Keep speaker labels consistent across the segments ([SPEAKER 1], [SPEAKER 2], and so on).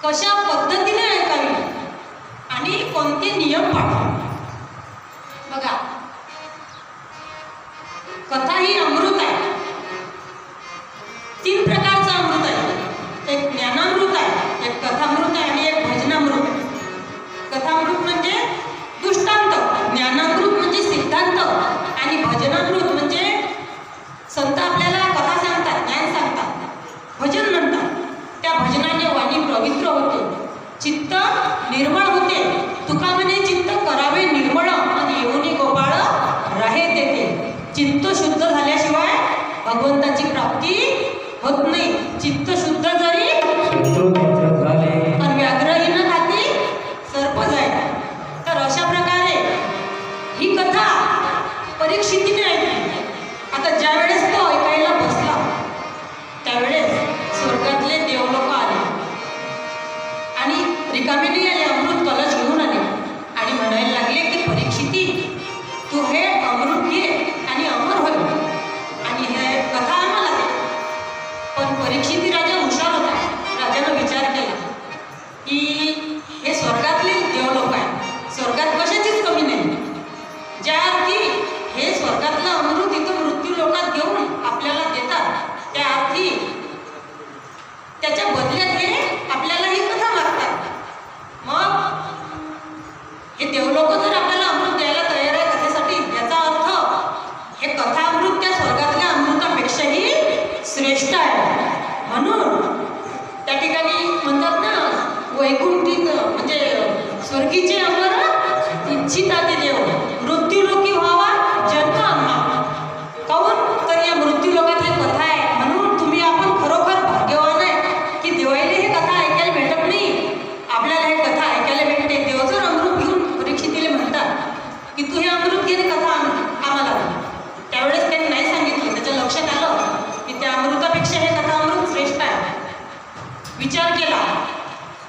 [SPEAKER 1] कशा पद्धतीने ऐकावी आणि कोणते नियम पाळावे. बघा, कथा ही अमृत आहे. 3 प्रकारचं अमृत आहे. एक ज्ञानामृत आहे, एक कथामृत आहे आणि एक भजनामृत आहे. कथामृत म्हणजे दृष्टांत, ज्ञानामृत म्हणजे सिद्धांत आणि भजनामृत म्हणजे संत आपल्याला कथा सांगतात, ज्ञान सांगतात, भजन म्हणतात. त्या भजनाने वाणी पवित्र होते, चित्त निर्मळ होते. तुका म्हणे चित्त करावे निर्मळ आणि येऊनी गोपाळ राहे तेथे. चित्त शुद्ध झाल्याशिवाय भगवंताची प्राप्ती होत नाही. चित्त शुद्ध जरी आणि व्याघ्रहीन खाती सर्प जाय. तर अशा प्रकारे ही कथा परीक्षितीने ऐकली. आता ज्या वेळेस तो ऐकायला बसला त्यावेळेस स्वर्गातले देवलोक आले आणि रिकामेने आले, अमृत कलश घेऊन आले आणि म्हणायला लागले की परीक्षिती, तू हे अमृत घे आणि अमर होय आणि हे कथा आम्हाला दे. पण परीक्षिती राजा हुशार होता. राजानं विचार केला की हे स्वर्गातले देवलोक आहे, स्वर्गात कशाचीच कमी नाही. ज्या अर्थी हे स्वर्गातलं अमृत इथं मृत्यू लोकात घेऊन आपल्याला देतात, त्या अर्थी त्याच्या बदल्यात हे आपल्याला ही कथा मागतात. मग हे देवलोक जर आपल्याला अमृत द्यायला तयार आहे कथेसाठी, याचा अर्थ हे कथा अमृत त्या स्वर्गातल्या अमृतापेक्षाही श्रेष्ठ आहे. म्हणून त्या ठिकाणी म्हणतात ना, वैकुंठित म्हणजे स्वर्गीचे अमर इच्छिता ते देव, मृत्यू लोकी व्हावा जन्म आम्हा. काहून तर या मृत्यू लोकात ही कथा आहे. म्हणून तुम्ही आपण खरोखर भाग्यवान आहे की देवाईला हे कथा ऐकायला भेटत नाही, आपल्याला हे कथा ऐकायला भेटते. देव जर अमृत घेऊन परीक्षितीला म्हणतात की तू हे अमृत घे कथा आम्हाला, त्यावेळेस त्यांनी नाही सांगितलं. त्याच्या लक्षात आलं की त्या अमृतापेक्षा हे कथा अमृत श्रेष्ठ आहे. विचार केला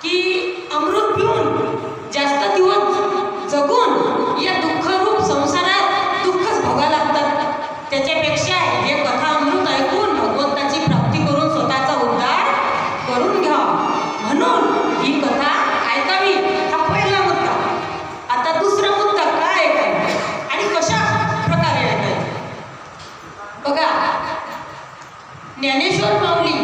[SPEAKER 1] की अमृत पिऊन जास्त दिवस जगून या दुःखरूप संसारात दुःखच भोगायला लागतात, त्याच्यापेक्षा हे कथा अमृत ऐकून भगवंताची प्राप्ती करून स्वतःचा उद्धार करून घ्या. म्हणून ही कथा ऐकावी, हा पहिला मुद्दा. आता दुसरा मुद्दा, काय ऐकायचं आणि कशा प्रकारे ऐकायचं. बघा, ज्ञानेश्वर माऊली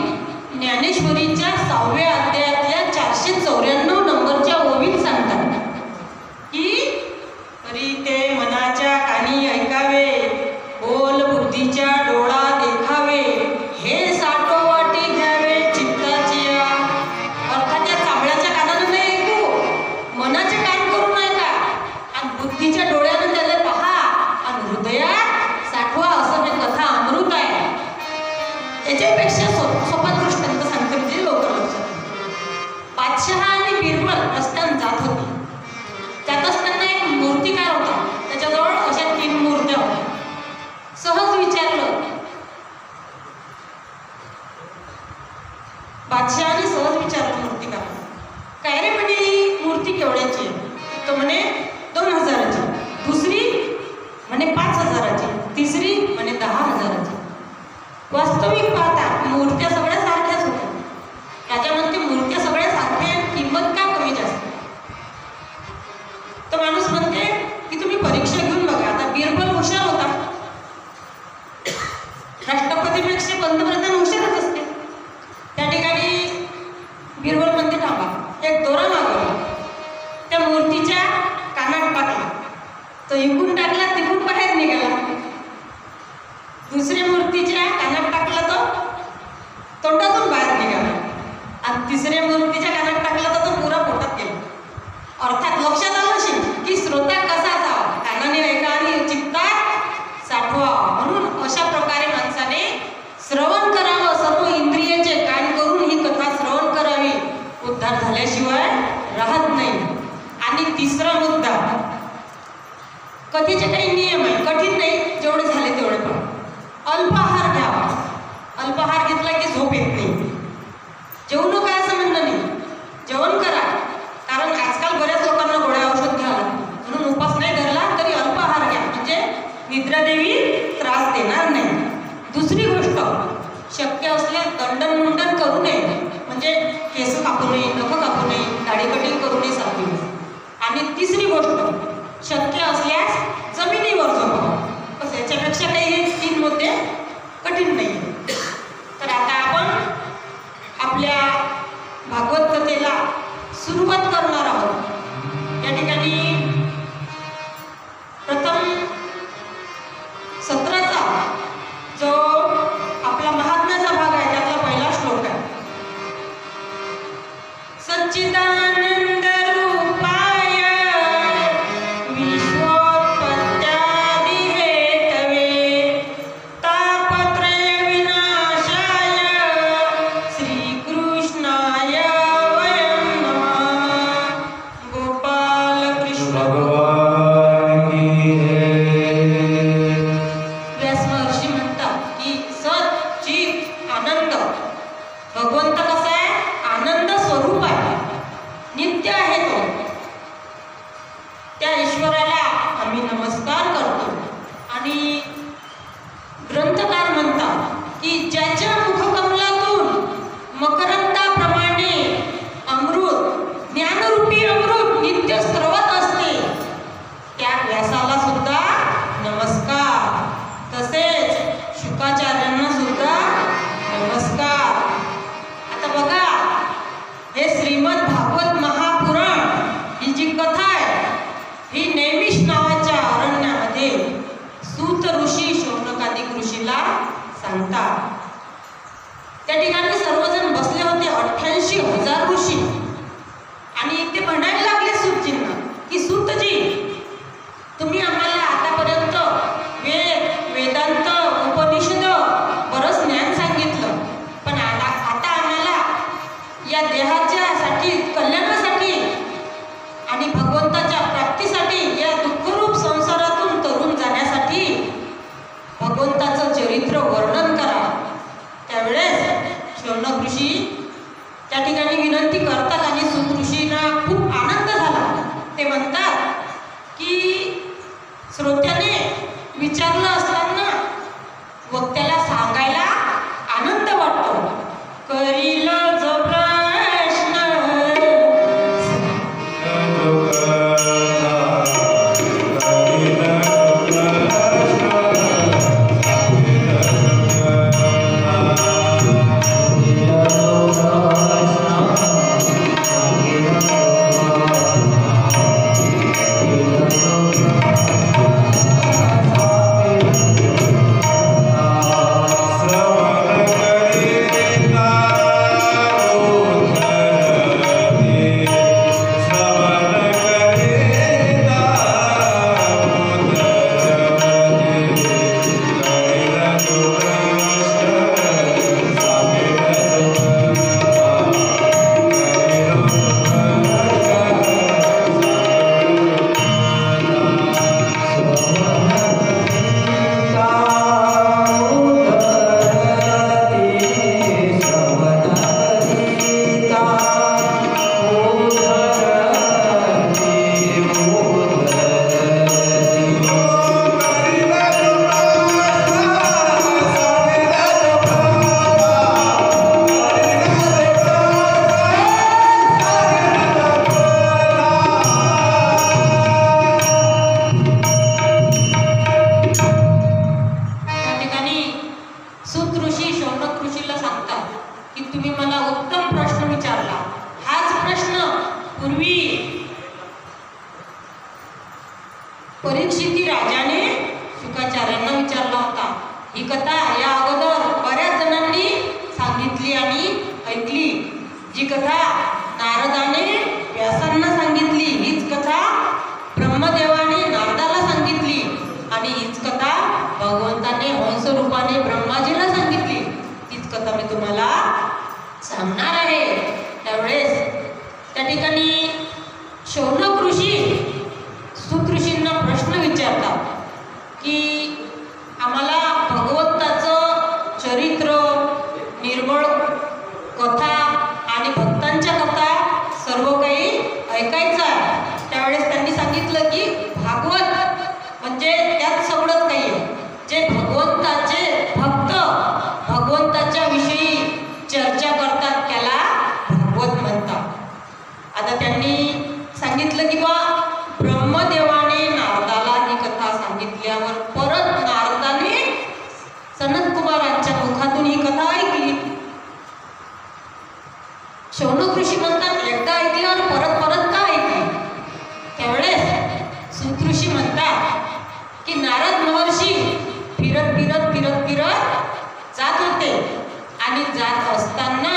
[SPEAKER 1] ज्ञानेश्वरीच्या 6व्या अध्यायातल्या 494 नंबरच्या ओवीत सांगतात की तरी ते मनाच्या कानी ऐकावे, बोल बुद्धीच्या डोळा देखावे, हे साठो वाटी घ्यावे चित्ताची. अर्थात या चांबड्याच्या कानानं नाही ऐकू, मनाचे कान करून ऐका आणि बुद्धीच्या डोळ्यानं त्याला पहा आणि हृदयात साठवा. असं हे कथा अमृत आहे. त्याच्यापेक्षा सोपा दृष्टांत सांगते म्हणजे लवकर लक्षात. बादशहा आणि बिरबल रस्त्यानं जात होते. जात असताना एक मूर्तिकार होता, त्याच्याजवळ अशा 3 मूर्त्या होत्या. सहज विचारलं बादशहाने, सहज विचारलं मूर्तिकार, काय रे म्हणे ही मूर्ती केवढ्याची? तो म्हणे 2000ची. दुसरी म्हणे 5000ची. तिसरी म्हणे 10,000ची. वास्तविक पाहता मूर्त्या सगळ्या सारख्याच होत्या. राजा म्हणते मूर्त्या सगळ्या सारख्या, किंमत का कमी जास्त? तर माणूस म्हणते की तुम्ही परीक्षा घेऊन बघा. आता बिरबल हुशार होता, राष्ट्रपतीपेक्षा पंतप्रधान हुशारच असते. त्या ठिकाणी बिरबल म्हणते थांबा, एक दोरा मागवला, त्या मूर्तीच्या कानात टाकला, तो इकून टाकला, तिकून बाहेर निघाला. दुसऱ्या मूर्तीच्या कानात टाकला, तो तोंडातून बाहेर निघाला आणि तिसऱ्या मूर्तीच्या कानात टाकला तर तो पुरा पोटात गेला. अर्थात लक्षात आलं असेल की श्रोता कसा असावा, कानाने ऐका आणि चित्तात साठवा. म्हणून अशा प्रकारे माणसाने श्रवण करावं, सर्व इंद्रियाचे कान करून ही कथा श्रवण करावी. उद्धार झाल्याशिवाय राहत नाही. आणि तिसरा मुद्दा, कथेचे काही नियम आहे, कठीण नाही, जेवढे झाले तेवढे पण. अल्पाहार घ्यावा. अल्पाहार घेतला की झोप येत नाही. जेवू नका असं म्हणणं नाही, जेवण करा. कारण आजकाल बऱ्याच लोकांना गोळ्या औषध घ्यावं लागतं, म्हणून उपास नाही धरला तरी अल्पाहार घ्या, म्हणजे निद्रादेवी त्रास देणार नाही. दुसरी गोष्ट, शक्य असल्यास दंडनमुंडन करू नये, म्हणजे केस कापू नये, नख कापू नये. आणि तिसरी गोष्ट शक्य असल्यास जमिनीवर झोपावं. बस याच्यापेक्षा काही हे 3 मुद्दे कठीण नाही. तर आता आपण आपल्या भागवत कथेला सुरुवात करणार आहोत. या ठिकाणी प्रथम सत्राचा जो आपला महात्म्याचा भाग आहे त्यातला पहिला श्लोक आहे. सच्चिदानंद रूपाय विश्वोत्पत्त्यादि हेतवे तापत्रय विनाशाय श्रीकृष्णाय वयं नमः. गोपाल कृष्ण
[SPEAKER 2] भगवान की जय.
[SPEAKER 1] व्यास महर्षी म्हणतात की सत चित आनंद भगवंत कसा आहे, आनंद स्वरूप आहे, नित्य आहे तो. त्या ईश्वराला आम्ही नमस्कार करतो. आणि ग्रंथकार म्हणतात की ज्याच्या मुखकमलातून मकरंदाप्रमाणे अमृत ज्ञानरूपी अमृत नित्य स्रवत असते त्या व्यासाला सुद्धा नमस्कार. तसेच शुकाचार्यांना सुद्धा नमस्कार. आता बघा, हे श्रीमद भागवत महापुराण ही जी कथा आहे ही नैमिष नावाच्या अरण्यामध्ये सूत ऋषी शौनकादिक ऋषीला सांगतात. त्या ठिकाणी सर्वजण बसले होते, 88,000 ऋषी. आणि ते म्हणायला लागले सूतजींना की सूतजी, तुम्ही आम्हाला आतापर्यंत वेद वेदांत उपनिषद बरंच ज्ञान सांगितलं, पण आता आम्हाला या देहाच्यासाठी कल्याणासाठी आणि भगवंताच्या प्राप्तीसाठी या दुःखरूप संसारातून तरुण जाण्यासाठी भगवंताचं चरित्र वर्णन करा. त्यावेळेस शौनक ऋषी त्या ठिकाणी विनंती करतात आणि सूत ऋषींना खूप आनंद झाला. ते म्हणतात की श्रोत्याने विचारलं असताना वक्त्याला सांगायला आनंद वाटतो. करील जो प्रश्न परीक्षिती राजाने शुकाचार्यांना विचारला होता. ही कथा या अगोदर बऱ्याच जणांनी सांगितली आणि ऐकली. जी कथा नारदाने व्यासांना सांगितली, हीच कथा ब्रह्मदेवाने नारदाला सांगितली आणि हीच कथा भगवंताने हंस रूपाने ब्रह्माजीला सांगितली. तीच कथा मी तुम्हाला सांगणार आहे. त्यावेळेस त्या ठिकाणी शौनक ऋषी सूत ऋषींना प्रश्न विचारतात की आम्हाला भगवंताचं चरित्र, निर्मळ कथा आणि भक्तांच्या कथा सर्व काही ऐकायचं आहे. त्यावेळेस त्यांनी सांगितलं की भागवत म्हणजे त्यात सगळंच काही आहे. जे भगवंताचे भक्त भगवंताच्या विषयी चर्चा करतात त्याला भागवत म्हणतात. आता त्यांनी सांगितलं शौनक ऋषी म्हणतात, एकदा ऐकल्यावर परत परत का ऐकले? त्यावेळेस सूत ऋषी म्हणतात की नारद महर्षी फिरत फिरत फिरत फिरत जात होते आणि जात असताना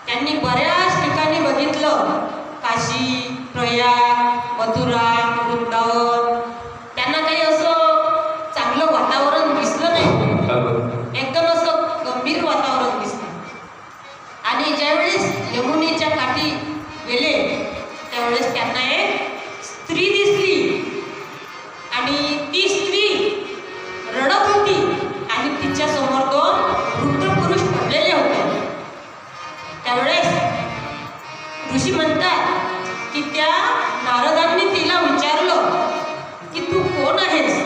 [SPEAKER 1] त्यांनी बऱ्याच ठिकाणी बघितलं, काशी, प्रयाग, मथुरा, वृंदावन. त्यांना काही असं चांगलं वातावरण दिसलं नाही, एकदम असं गंभीर वातावरण दिसलं. आणि ज्यावेळेस यमुनेच्या काठी गेले त्यावेळेस त्यांना एक स्त्री दिसली आणि ती स्त्री रडत होती आणि तिच्या समोर दोन वृद्ध पुरुष पडलेले होते. त्यावेळेस ऋषी म्हणतात की त्या नारदांनी तिला विचारलं की तू कोण आहेस?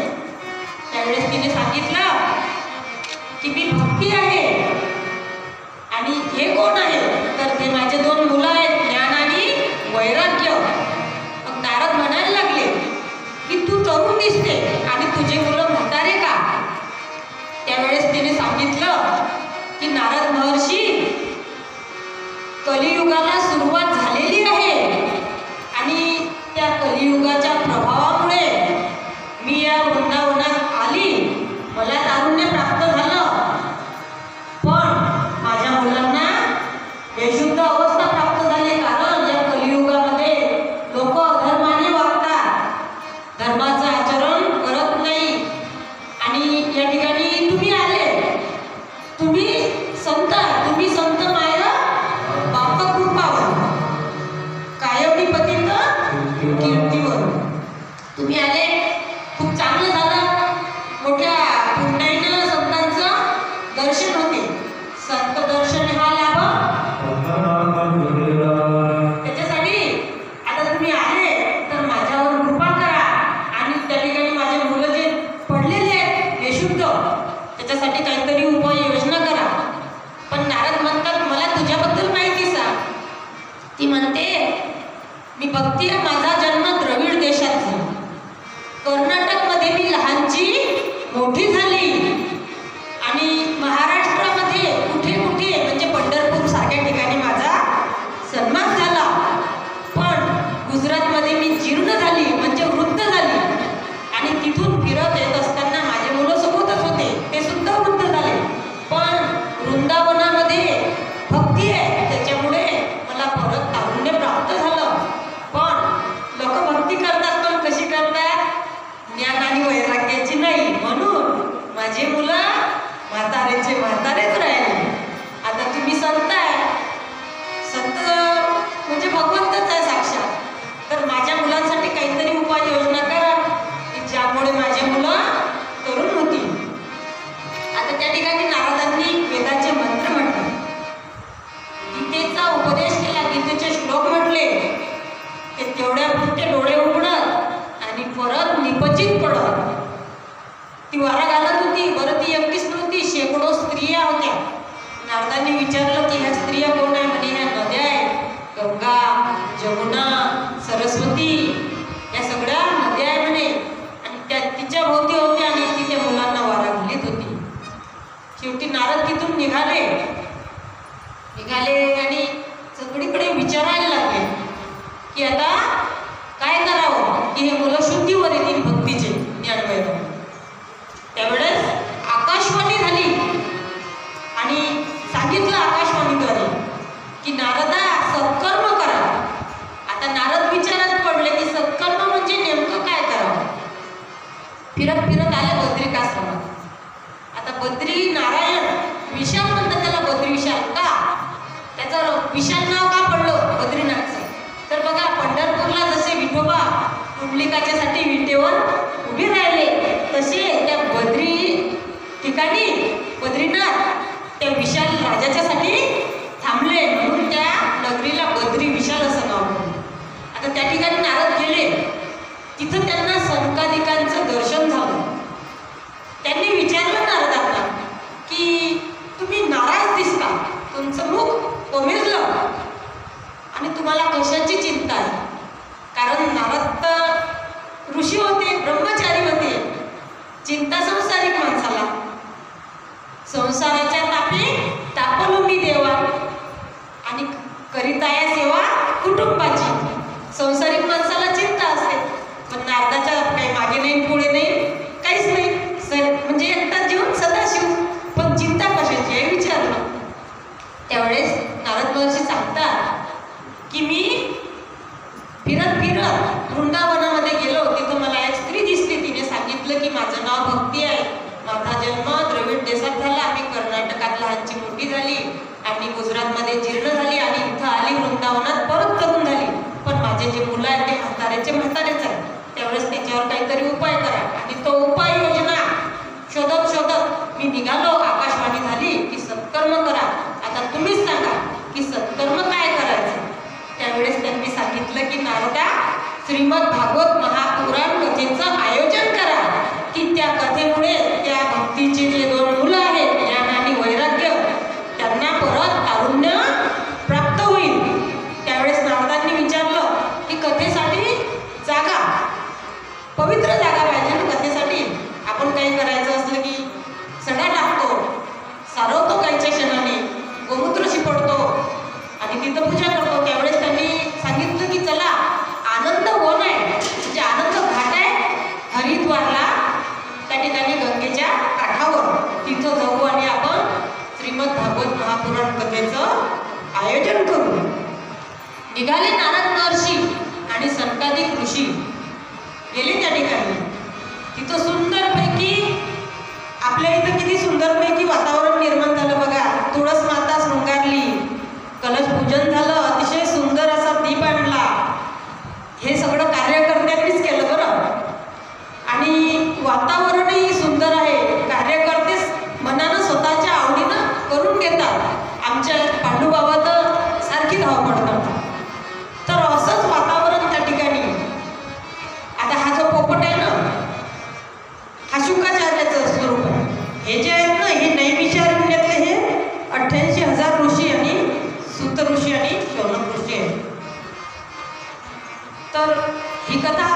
[SPEAKER 1] त्यावेळेस तिने सांगितलं की मी भक्ती आहे. आणि हे कोण आहे? तर ते माझे दोन मुलं आहेत, ज्ञान आणि वैराग्य. मग नारद म्हणायला लागले की तू तरुण दिसते आणि तुझे मुलं म्हातारे का? त्यावेळेस तिने सांगितलं की नारद महर्षी, कलियुगाला सुरुवात झालेली आहे आणि त्या कलियुगाच्या प्रभावामुळे मी या वृंदावनात आली. मला तारुण्य प्राप्त झालं, पण माझ्या मुलांना बेशुद्ध अवस्था प्राप्त झाली. कारण या कलियुगामध्ये लोक अधर्माने वागतात, धर्माचं आचरण करत नाही. आणि या ठिकाणी तुम्ही आले, तुम्ही संत माया बाप कृपावर कायमी पतित कीर्तीवर तुम्ही आले. खूप चांगलं झालं, मोठ्या पुण्याईनं संतांचं दर्शन होते. संत दर्शन हा लाभ त्याच्यासाठी आता तुम्ही आले तर माझ्यावर कृपा करा आणि त्या ठिकाणी माझे मुलं जे पडलेले आहेत बेशुद्ध, त्याच्यासाठी काहीतरी उपाययोजना करा. पण नारद म्हणतात, मला तुझ्याबद्दल माहिती सांग. ती म्हणते, मी भक्ती आहे, माझा जन्म द्रविड देशात झाला. कर्नाटकमध्ये मी लहानची मोठी झाली आणि महाराष्ट्रामध्ये कुठे कुठे म्हणजे पंढरपूर सारख्या ठिकाणी माझा सन्मान झाला. पण गुजरातमध्ये मी जीर्ण झाली म्हणजे वृद्ध झाली आणि तिथून फिरत येत असताना माझे मुलं सोबतच होते, ते सुद्धा वृद्ध झाले. पण वृंदावनामध्ये भक्ती आहे त्याच्यामुळे मला परत तारुण्य प्राप्त झालं. पण लोक भक्ती करतात, पण कशी करतात? ज्ञान आणि वैराग्याची नाही. म्हणून माझे मुलं म्हातारेच राहिले. आता तुम्ही संत आहे, संत म्हणजे भगवंतच आहे साक्षात. तर माझ्या मुलांसाठी काहीतरी उपाययोजना करा की ज्यामुळे माझे मुलं तरुण होतील. आता त्या ठिकाणी नारदांनी वेदाचे मंत्र म्हटले, गीतेचा उपदेश केला, गीतेचे श्लोक म्हटले. ते तेवढ्या पुरते डोळे उघडत आणि परत निपचित पडत. ती वारा घालत होती. बरं, ती एकटीच नव्हती, शेकडो स्त्रिया होत्या. नारदांनी विचारलं की ह्या स्त्रिया कोण आहे? म्हणे ह्या नद्या आहेत, गंगा, जमुना, सरस्वती, या सगळ्या नद्या आहे म्हणे. आणि त्या तिच्या भोवती होत्या आणि ती त्या मुलांना वारा घालीत होती. शेवटी नारद तिथून निघाले आणि सगळीकडे विचारायला लागले की आता काय करावं की हे मुलं शुद्धीवर येतील भक्तीचे ज्ञानवैराग्य. त्यावेळेस आकाशवाणी झाली आणि सांगितलं आकाशवाणीद्वारे की नारदा, सत्कर्म करा. आता नारद विचारात पडले की सत्कर्म म्हणजे नेमकं काय करावं. फिरत फिरत आले बद्रिकाश्रमात. आता बद्री नारायण, विशाल म्हणतात त्याला, बद्री विशाल का? त्याचं विशाल नाव का पडलं बद्रीनाथचं? तर बघा, पंढरपूरला जसे विठोबा पुंडलिकाच्यासाठी विटेवर उभे राहिले, तसे त्या बद्री ठिकाणी बद्रीनाथ त्या विशाल राजाच्यासाठी थांबले. म्हणून त्या नगरीला बद्री विशाल असं नाव पडलं. आता त्या ठिकाणी नारद गेले. तिथं त्यांना संकादिकांचं दर्शन झालं. त्यांनी विचारलं नारदांना की तुम्ही नाराज दिसता, तुमचं मुख कोमेजलं आणि तुम्हाला कशाची चिंता आहे? कारण नारद तर ऋषी होते, ब्रह्मचारी होते. चिंता संसारिक माणसाला, संसाराच्या तापी तापलो मी देवा. आणि करीता आहे सेवा कुटुंबाची. संसारिक माणसाला चिंता असते, पण नारदाच्या काही मागे नाही पुढे नाही काहीच नाही. म्हणजे एकटा जीवन सदाशिव, पण चिंता कशाची आहे विचारलं. त्यावेळेस नारद महर्षी सांगतात की मी फिरत फिरत वृंदावनामध्ये गेलो, तिथं मला एक स्त्री दिसली. तिने सांगितलं की माझं नाव भक्ती आहे, माझा जन्म द्रविड देशात झाला, मी कर्नाटकात लहानची मोठी झाली आणि गुजरातमध्ये जीर्ण झाली आणि इथं आली वृंदावनात परत तरुण झाली. पण माझे जे मुलं आहेत ते म्हातारेच आहेत. त्यावेळेस त्याच्यावर काहीतरी उपाय करा. आणि तो उपाय योजना शोधत शोधत मी निघालो. आकाशवाणी झाली की सत्कर्म करा. आता तुम्हीच सांगा की सत्कर्म काय करायचं. त्यावेळेस त्यांनी सांगितलं की नारदा, श्रीमद भागवत महापुराण कथेचं आयोजन करा की त्या कथेमुळे त्या भक्तीचे जे 2 मुलं आहेत, ज्ञान आणि वैराग्य, त्यांना परत तारुण्य प्राप्त होईल. त्यावेळेस नारदांनी विचारलं की कथेसाठी जागा, पवित्र जागा पाहिजे ना कथेसाठी. आपण काही करायचं असलं की सडा टाकतो, सारवतो काहीच्या क्षणाने, गोमूत्र शिपडतो आणि तिथं पूजा करतो. त्यावेळेस त्यांनी सांगितलं की चला, आनंद वन आहे, म्हणजे आनंद घाट आहे हरिद्वारला, त्या ठिकाणी गंगेच्या काठावर, तिथं जाऊ आणि आपण श्रीमद भागवत महापुराण कथेचं आयोजन करू. निघाले नारद महर्षी आणि सनकादिक ऋषी गेले त्या ठिकाणी. तिथं सुंदरपैकी, आपल्या इथं किती सुंदरपैकी वातावरण निर्माण झालं बघा. तुळस माता शृंगारली, कलश पूजन झालं, अतिशय सुंदर असा दीप आणला. हे सगळं कार्यकर्त्यांनीच केलं बरं. आणि वातावरणही सुंदर आहे. कार्यकर्तेच मनानं स्वतःच्या आवडीनं करून घेतात. आमच्या पांडुबाबा तर सारखी धाव पडतात. तर असंच वातावरण त्या ठिकाणी. आता हा जो पोपट आहे ना, हा शुकाचार्याचं स्वरूप आहे. हे जे आहेत ना, हे नैमिषारण्यातले हे 88,000 ऋषी आणि सूत ऋषी आणि शौनक ऋषी आहेत. तर ही कथा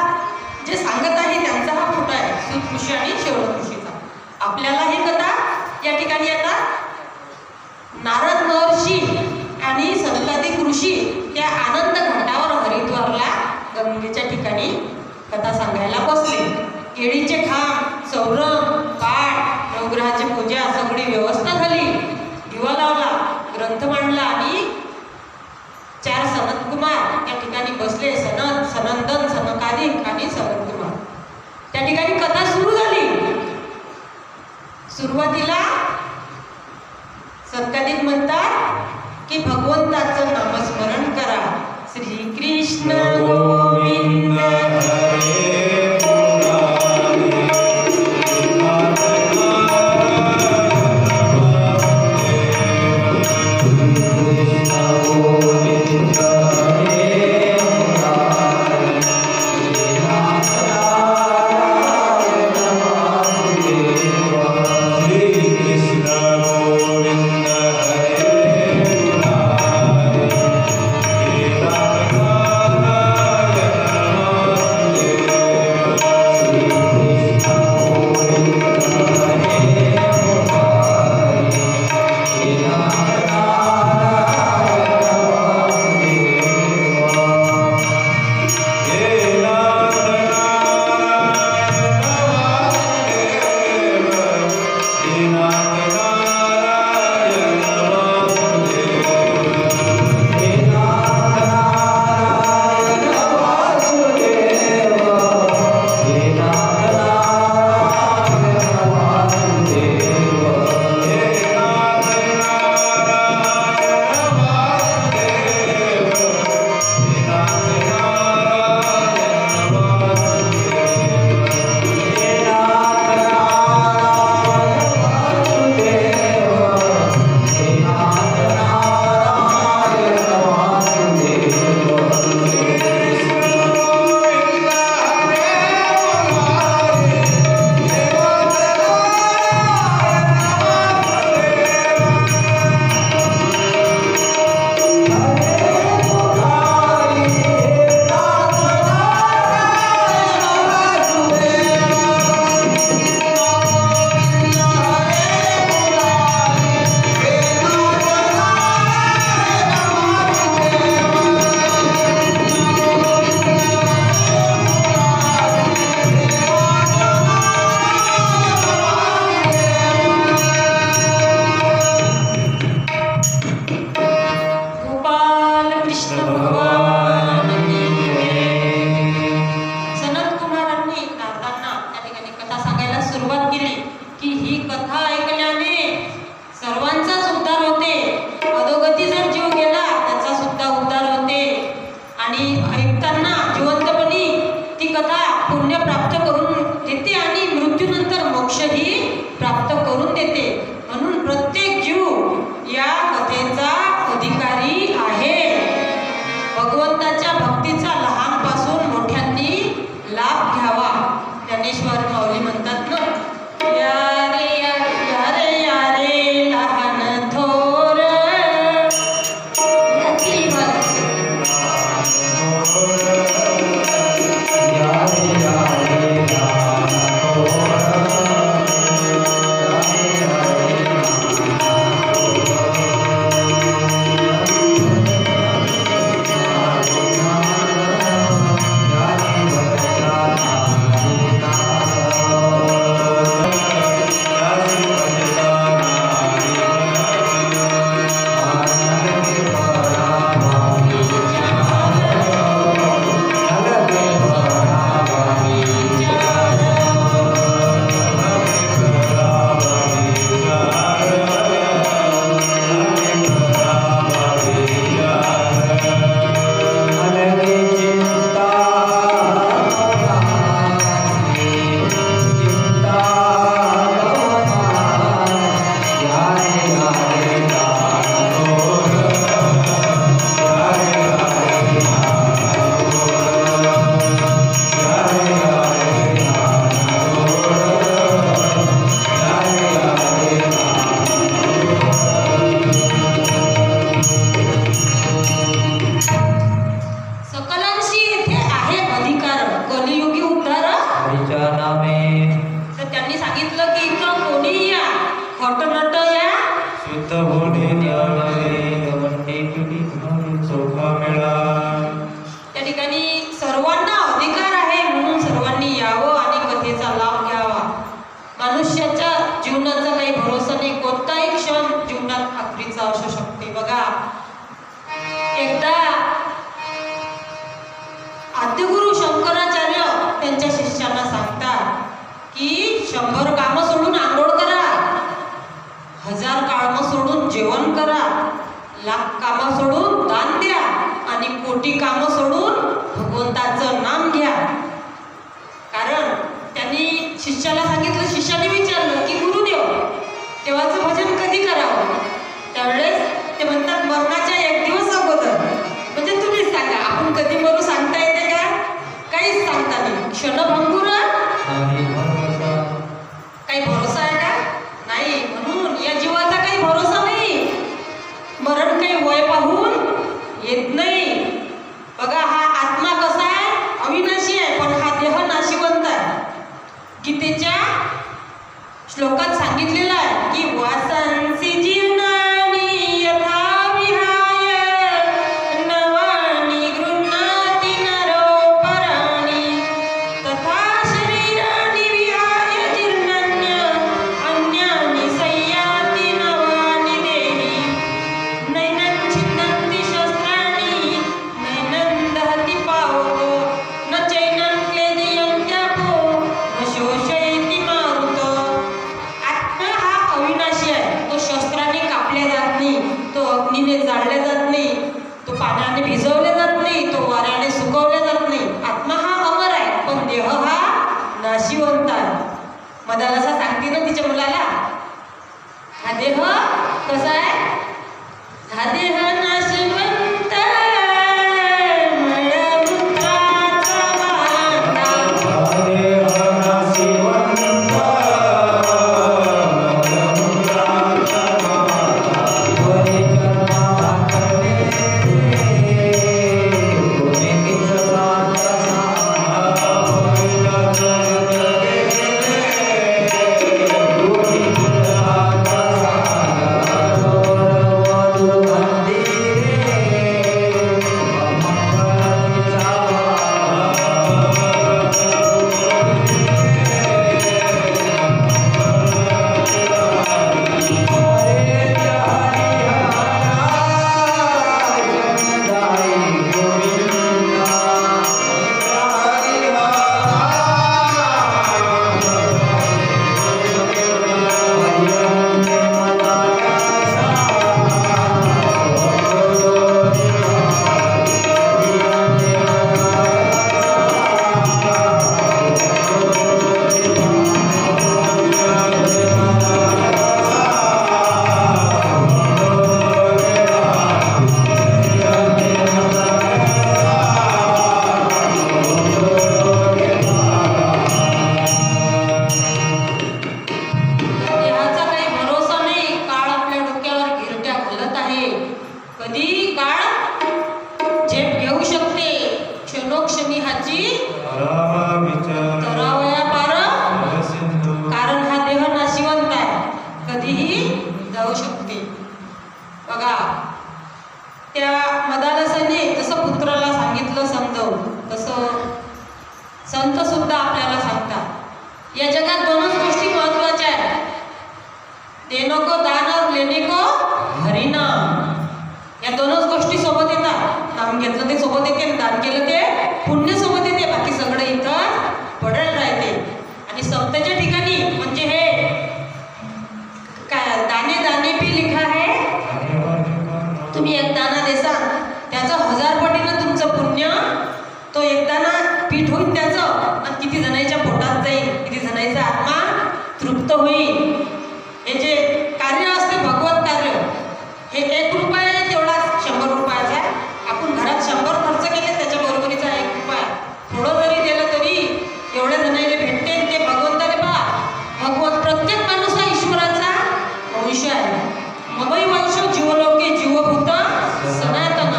[SPEAKER 1] जे सांगत आहे त्यांचा हा फोटो आहे, सूत ऋषी आणि शौनक ऋषीचा. आपल्याला ही कथा या ठिकाणी आता नारद महर्षी आणि सनकादिक ऋषी त्या आनंद घाटावर हरिद्वारला गंगेच्या ठिकाणी कथा सांगायला बसले. केळीचे खांब, सौरभ, पाठ, नवग्रहाची पूजा, सगळी व्यवस्था झाली. दिवा लावला, ग्रंथ मांडला आणि 4 सनतकुमार त्या ठिकाणी बसले. सनत, सनंदन, सनकादिक आणि सनतकुमार. त्या ठिकाणी कथा सुरू झाली. सुरुवातीला सनकादिक म्हणतात की भगवंताचं नामस्मरण करा. श्री कृष्ण गोविंद
[SPEAKER 2] Hare
[SPEAKER 1] कृष्ण भगवान की जय. सनत कुमारांनी नारदांना त्या ठिकाणी कथा सांगायला सुरुवात केली की ही कथा ऐकल्याने सर्वांचाच उद्धार होते. अधोगती जर जीव गेला त्याचा सुद्धा उद्धार होते. आणि ऐकताना जिवंतपणी ती कथा पुण्य प्राप्त करून देते आणि मृत्यूनंतर मोक्षही प्राप्त करून देते. म्हणून प्रत्येक जीव या कथेचा अधिकारी आहे. भगवंताच्या भक्तीचा लहानपासून मोठ्यांनी लाभ घ्यावा. ज्ञानेश्वर माऊली म्हणतात ना, या रे या रे या रे लहान थोर याची भक्ती त्या ठिकाणी सर्वांना अधिकार आहे. म्हणून सर्वांनी यावं आणि कथेचा लाभ घ्यावा. मनुष्याच्या जीवनाचा काही भरोसा नाही. कोणताही क्षण जीवनात आखरीचा असू शकते. बघा, एकदा आद्यगुरु शंकराचार्य त्यांच्या शिष्यांना सांगतात की 100 कामं सोडून आंघोळ करा, 1000 कामं सोडून जेवण करा, लाख कामं सोडून दान द्या आणि कोटी कामं सोडून भगवंताचं नाम घ्या. कारण त्यांनी शिष्याला सांगितलं, शिष्याने विचारलं की गुरुदेव देवाचं भजन कधी करावं. त्यावेळेस ते म्हणतात मरणाच्या 1 दिवस अगोदर. म्हणजे तुम्हीच सांगा, आपण कधी मरू सांगता येते का? काहीच सांगता नाही. क्षणभंगुर काही भरोसा आहे का? नाही. म्हणून या जीवाचा काही भरोसा नाही. मरण काही वय पाहून येत नाही. बघा, हा आत्मा कसा आहे? अविनाशी आहे, पण हा देह नाशिवंत आहे. गीतेच्या कधीही काळ झेप घेऊ शकते. क्षणोक्षणी हाची
[SPEAKER 2] करावा विचार
[SPEAKER 1] करावया पार,
[SPEAKER 2] जलसिंधू
[SPEAKER 1] कारण हा देह नाशिवंत आहे, कधीही जाऊ शकते. बघा त्या मदालसाने जसं पुत्राला सांगितलं समजावून, तसं संत सुद्धा आपल्याला सांगतात या जगात दोनच गोष्टी महत्वाच्या आहेत. देणं को दान और लेणे को हरिनाम. या दोनच गोष्टी सोबत येतात. नाम घेतलं ते सोबत येते, दान केलं ते पुण्य सोबत येते, बाकी सगळं इथं पडल राहते. आणि संतांच्या ठिकाणी म्हणजे हे काय दाने दाने पे लिखा है, तुम्ही एक दाना देसाल त्याचं 1000 पटीनं तुमचं पुण्य, तो एक दाना पीठ होईल त्याचं, आणि किती जणांच्या पोटात जाईल, किती जणांचा आत्मा तृप्त होईल. हे जे कार्य असते भगवत कार्य, हे 1 रुपया तेवढाच 100 रुपयाचा. आपण घरात 100 खर्च केले त्याच्या बरोबरीचा 1 रुपया. थोडं जरी दिलं तरी एवढ्या जणांना भेटते. ते भगवंताने पहा, भगवत प्रत्येक माणूस हा ईश्वराचा अंश आहे. ममई वंश जीवलोके जीवभूत सनातन.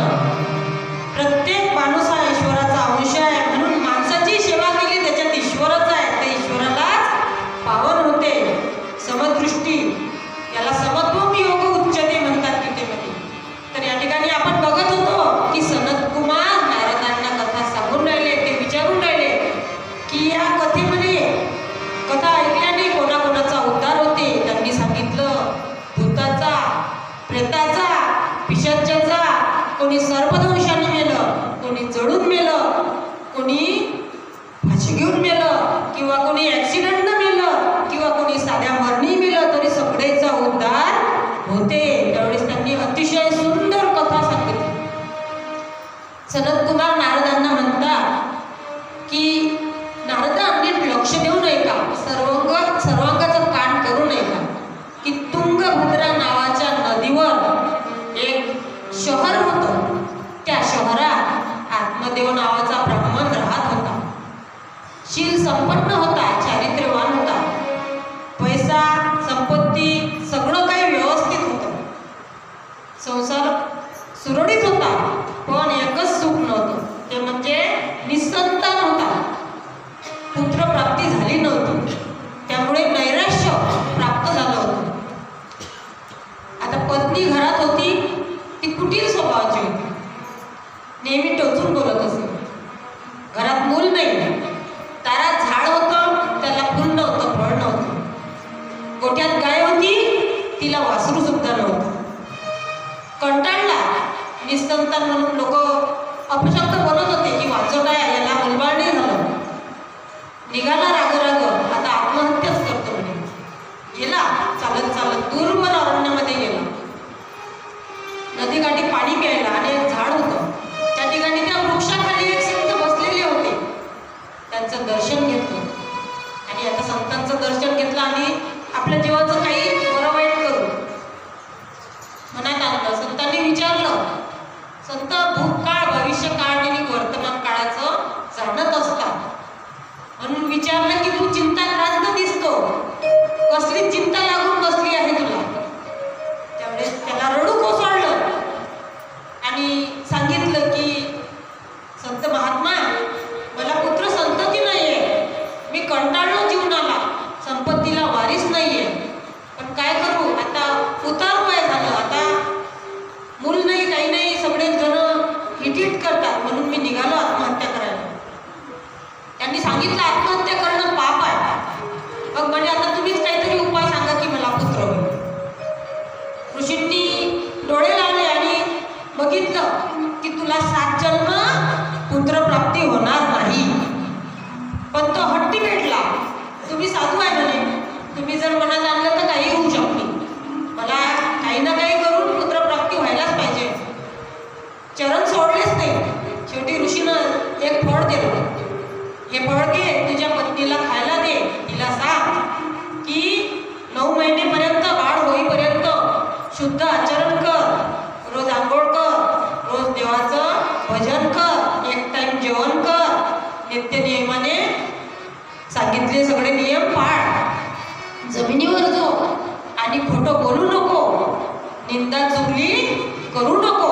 [SPEAKER 1] प्रत्येक माणूस हा ईश्वराचा अंश आहे. म्हणून माणसाची सेवा केली त्याच्यात ईश्वरच आहे, ते ईश्वरालाच पावन होते. समदृष्टी, याला समत्वम योग उच्चते म्हणतात गीतेमध्ये. तर या ठिकाणी आपण बघत होतो की सनत कुमार नारदांना कथा सांगून राहिले. ते विचारून राहिले की या कथेमध्ये कथा ऐकल्याने कोणाकोणाचा उद्धार होते. त्यांनी सांगितलं भूताचा, प्रेताचा, पिशाचाचा, कोणी सर्पदंशाने मेलं, कोणी जळून मेलं, कोणी फाशी घेऊन मेलं, किंवा कोणी ॲक्सिडेंटनं मेलं, किंवा कोणी साध्या मरणी मेलं, तरी सगळेचा उद्धार होते. त्यावेळेस त्यांनी अतिशय सुंदर कथा सांगितली. सनत कुमार नारदांना म्हणतात की नारदा नीट लक्ष देऊ नये का, सर्वांगाचं कान करू नये का, की तुंगभद्रा नावाच्या नदीवर एक शहर होतं. त्या शहरात आत्मदेव नावाचा ब्राह्मण राहत होता. शील संपन्न होता, चारित्र्यवान होता, पैसा संपत्ती सगळं काही व्यवस्थित होतं, संसार सुरळीत होता. पण एकच सुख नव्हतं, ते म्हणजे निसंतान होता. पुत्रप्राप्ती झाली नव्हती, त्यामुळे नैराश्य प्राप्त झालं होतं. आता पत्नी घरात होती, ती कुटील स्वभावाची होती, नेहमी टोचून बोलत असे. घरात मूल नाही, दारात झाड होतं, त्याला फुल नव्हतं, फळ नव्हतं. गोठ्यात गाय होती, तिला वासरू सुद्धा नव्हतं. कंटाळला, निसंतान म्हणून लोक अपशब्द बोलत होते की वाचव काय, याला मुलबाळ नाही झालं. निघाला राग आता आत्महत्याच करतो म्हणे. गेला चालत चालत दूरवर अरण्यामध्ये गेला. नदीकाठी पाणी प्यायला आणि एक झाड होतं, त्या ठिकाणी त्या वृक्षाखाली एक संत बसलेले होते. त्यांचं दर्शन घेतलं आणि आता संतांचं दर्शन घेतलं आणि आपल्या जीवाचं काही बरं वाईट करू मनात आणलं. संतांनी विचारलं, संत भूतकाळ भविष्यकाळ आणि वर्तमान काळाचं जाणत असतात, म्हणून विचारलं की तू चिंताग्रस्त दिसतो, कसली चिंता लागून बसली आहे तुला. त्यावेळेस त्याला रडू कोसळलं आणि सांगितलं की संत महात्मा, मला पुत्र संतती नाहीये, मी कंटाळलो जीवनाला, संपत्तीला वारीस नाहीये, पण काय करू, आता उतार वय झालं, आता मूल नाही काही नाही, सगळे जण हिटहिट करतात, म्हणून मी निघालो आत्महत्या करायला. त्यांनी सांगितलं आत्महत्या करणं पाप आहे. मग म्हणजे आता तुम्हीच काहीतरी उपाय सांगा की मला पुत्र होईल. ऋषींनी डोळे लावले आणि बघितलं की तुला 7 जन्म पुत्रप्राप्ती होणार नाही. पण तो हट्टी भेटला, तुम्ही साधू आहे म्हणे, तुम्ही जर मनात आणलं तर काही होऊ शकते, मला काही ना काही करून पुत्रप्राप्ती व्हायलाच पाहिजे. चरण सोडलेच नाही. शेवटी ऋषीनं एक फळ दिलं, हे फळ घे, तुझ्या पत्नीला खायला दे, तिला सांग की 9 महिनेपर्यंत बाळ होईपर्यंत शुद्ध आचरण कर, रोज आंघोळ कर, रोज देवाचं भजन कर, 1 टाइम जेवण कर, नित्य नियमाने सांगितले सगळे नियम पाळ, जमिनीवर जो आणि खोटं बोलू नको, निंदा चुगली करू नको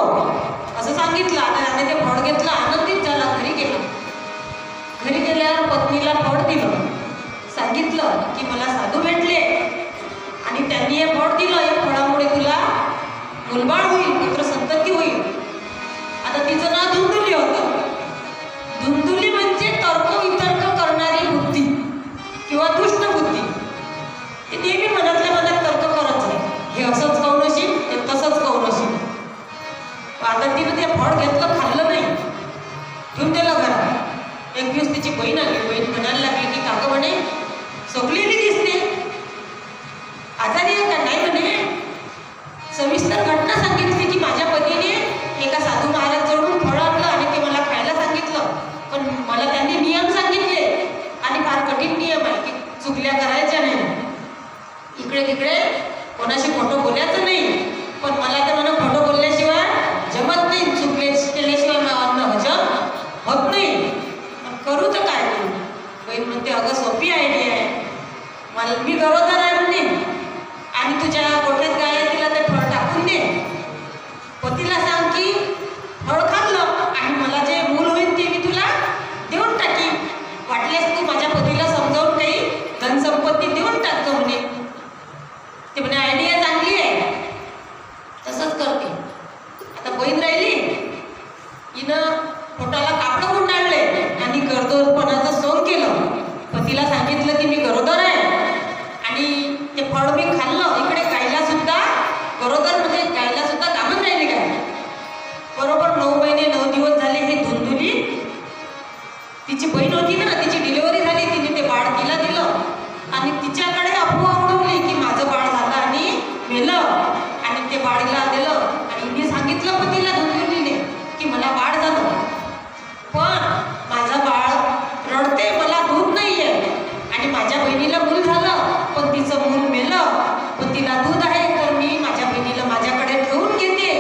[SPEAKER 1] असं सांगितलं. आता त्याने ते फळ घेतलं, आनंदित झाला, घरी गेला. घरी गेल्यावर पत्नीला फळ दिलं, सांगितलं की मला साधू भेटले आणि त्यांनी हे फळ दिलं, या फळामुळे तुला मुलबाळ होईल, पुत्र संतती होईल. आता तिचं नाव धुंदुली होतं. धुंदुली म्हणजे तर्क वितर्क करणारी बुद्धी किंवा दुष्ट बुद्धी. ते नेहमी मनातल्या मनात तर्क करत आहे, हे असंच खाऊ नशील, ते तसंच खाऊ नशील. आता तिनं ते फळ घेतलं, खाल्लं नाही, ठेवून दिलं घरात. एक दिवस तिची बहीण आली. बहीण म्हणायला लागली की काका म्हणे सोकलेली दिसते, आजारी आहे का? नाही म्हणे. सविस्तर घटना सांगितली की माझ्या पतीने एका साधू महाराज जवळून फळ आणलं आणि ते मला खायला सांगितलं, पण मला त्यांनी नियम सांगितले आणि फार कठीण नियम आहे की चुकल्या करायच्या नाही, इकडे तिकडे कोणाशी खोटं बोलायचं नाही. पण मला तर म्हणून खोटं बोलल्याशिवाय जमत नाही, चुकले केल्याशिवाय अन्न हजम होत नाही. करू तर काय करू? बहीण म्हणते अगं सोपी आयडिया आहे, मला मी गरोदर आहे म्हणे आणि तुझ्या गोठ्यात गाय आहे, तिला ते फळ टाकून दे. पतीला सांग की फळ खाल्लं आणि मला जे मूल होईल ते मी तुला देऊन टाकीन. वाटल्यास तू माझ्या पतीला समजावून काही धनसंपत्ती देऊन टाक म्हणे. ते म्हणे आयडिया चांगली आहे, तसंच करते. आता बहीण राहिली, हिनं पोटाला कापडं गुंडाळले आणि गरोदरपणाचं सोंग केलं. पतीला सांगितलं की मी गरोदर आहे आणि ते फळ मी खाल्लं. इकडे गायला सुद्धा गरोदरमध्ये गायला सुद्धा कामच राहिली काय. बरोबर 9 महिने 9 दिवस झाले. हे धुंदुली तिची बहीण होती ना, तिची डिलिव्हरी झाली, तिने ते बाळ तिला दिलं आणि तिच्याकडे अफवा उडवली की माझं बाळ झालं आणि मेलं आणि ते बाळीला दिलं. आणि हिने सांगितलं पतीला, धुंदुलीने, की मला बाळ झालं, पण माझं बाळ रडते, मला दूध नाही आहे. आणि माझ्या बहिणीला मूल झालं पण तिचं मूल मेलं, पण तिला दूध आहे तर मी माझ्या बहिणीला माझ्याकडे ठेवून घेते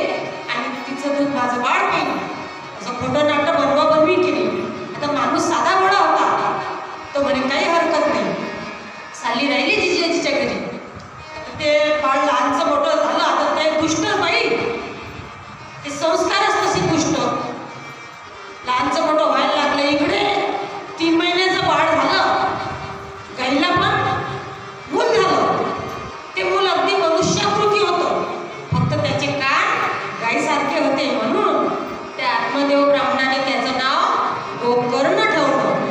[SPEAKER 1] आणि तिचं दूध माझं बाळ पिईल. असं खोटं नाटक बनवा बनवी केली. आता माणूस साधा भोळा होता, तो म्हणे काही हरकत नाही. साली राहिली जिजाजीच्या घरी. ते बाळ लहानचं मोठं झालं. आता ते दुष्ट बाई, ते संस्कारच तसे दुष्ट. लहानचं मोठं व्हायला लागलं. इकडे 3 महिन्याचं बाळ झालं, गाईला पण मूल झालं. ते मूल अगदी मनुष्याकृती होतं, फक्त त्याचे कान गाईसारखे होते. म्हणून त्या आत्मदेव ब्राह्मणाने त्याचं नाव गोकर्ण ठेवलं.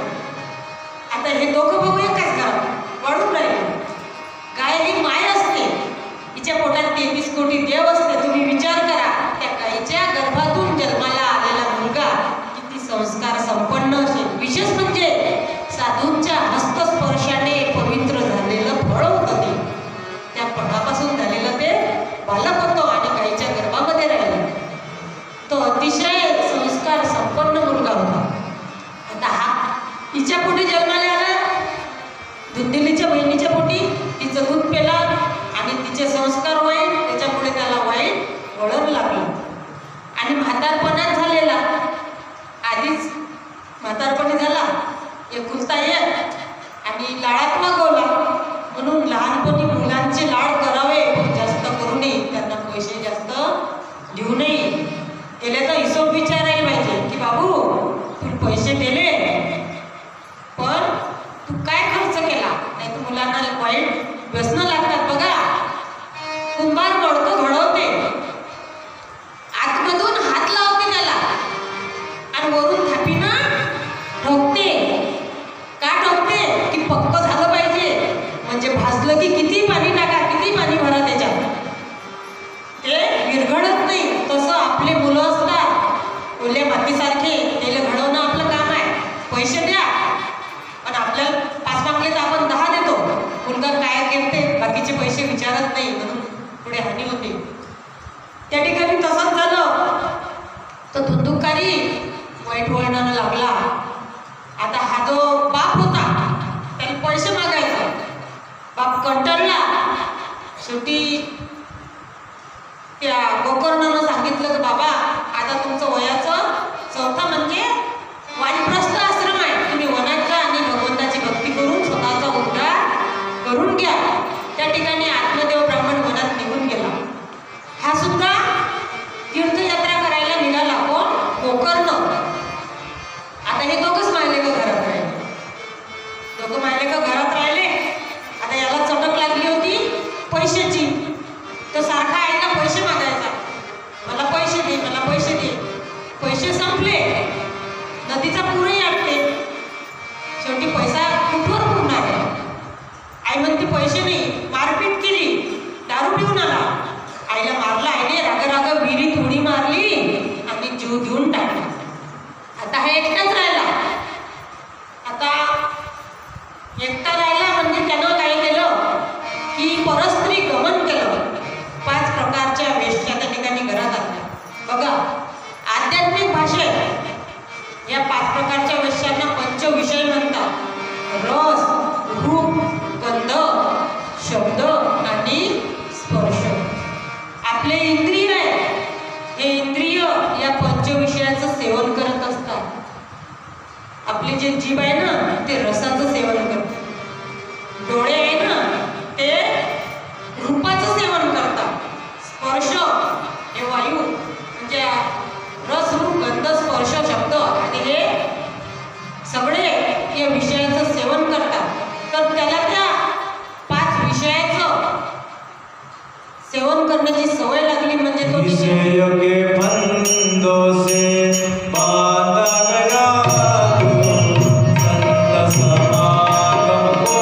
[SPEAKER 1] आता हे दोघं भाऊ एकाच घरात वाढून राहिले. गाय ही माय असते, हिच्या पोटात 33 कोटी देव असते. तुम्ही विचार करा, त्या गाईच्या गर्भातून जन्माला आलेला मुलगा किती संस्कार संपन्न असेल. विशेष म्हणजे साधूंच्या हस्तस्पर्शाने पवित्र झालेलं फळ होतं ते. त्या फळापासून झालेलं ते बालक होतं आणि गाईच्या गर्भामध्ये राहिलं. तो अतिशय संस्कार संपन्न मुलगा होता. आता हा हिच्या पोटी जन्माला आला, धुंदुलीच्या बहिणीच्या पोटी. तिचं दूध पेला आणि तिचे संस्कार वाईट, त्याच्यापुढे त्याला वाईट वळण लागलं आणि म्हातारपणात झालेला. आधीच म्हातारपणी झाला, एकुलता एक आणि लाडात मागवला. म्हणून लहानपणी मुलांचे लाड करावे, पण जास्त करू नये, त्यांना पैसे जास्त देऊ नये. दिले तर हिशोब विचारायला पाहिजे की बाबू तू पैसे दिले पण तू काय खर्च केला. नाही तर मुलांना वाईट व्यसनं लागतात. बघा, कुंभार मडकं घडवते, आतमधून हात लावते त्याला आणि वरून थापीनं ठोकते. का ठोकते? की पक्क झालं पाहिजे. म्हणजे भाजलं की किती पाणी टाका, किती पाणी भरा त्याच्यात, ते विरघळत नाही. तसं आपले मुलं असतात, ओल्या मातीसारखे. त्याला घडवणं आपलं काम आहे. पैसे द्या, पण आपल्याला 5 मागले तर आपण 10 देतो. मुलगा काय करते, बाकीचे पैसे विचारत नाही, म्हणून पुढे हानी होते. त्या ठिकाणी तसंच झालं. तर धुंदुकारी वाईट वळणानं लागला. आता हा जो बाप होता त्याला पैसे मागायचा. बाप कंटाळला. शेवटी त्या गोकर्णानं सांगितलं की बाबा आता तुमचं वयाचं 4था म्हणजे वानप्रस्थ आश्रम आहे, तुम्ही वनात जा आणि भगवंताची भक्ती करून स्वतःचा उद्धार करून घ्या. त्या ठिकाणी आत्मदेव ब्राह्मण वनात निघून गेला. हा सुद्धा 1.5 रस, रूप, गंध, शब्द आणि स्पर्श. आपले इंद्रिय आहे, हे इंद्रिय या पंचविषयाचं सेवन करत असतात. आपली जे जीभ आहे ना ते रसाचं सेवन करते, डोळे आहे ना ते रूपाचं सेवन करतात, स्पर्श हे वायू म्हणजे रस, रूप, गंध, स्पर्श, शब्द आणि हे सगळे या विषयाचं सेवन करतात. तर त्याला त्या 5 विषयाचं सेवन करण्याची सवय लागली म्हणजे तो
[SPEAKER 2] विषय के बंधों से बांधा गया संत समागम को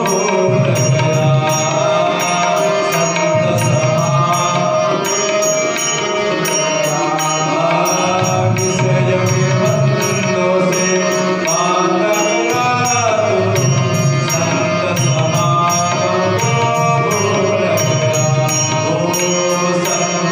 [SPEAKER 2] भूल गया. संत समागम विषय के बंधों से बांधा गया संत समागम को भूल गया. ओ संत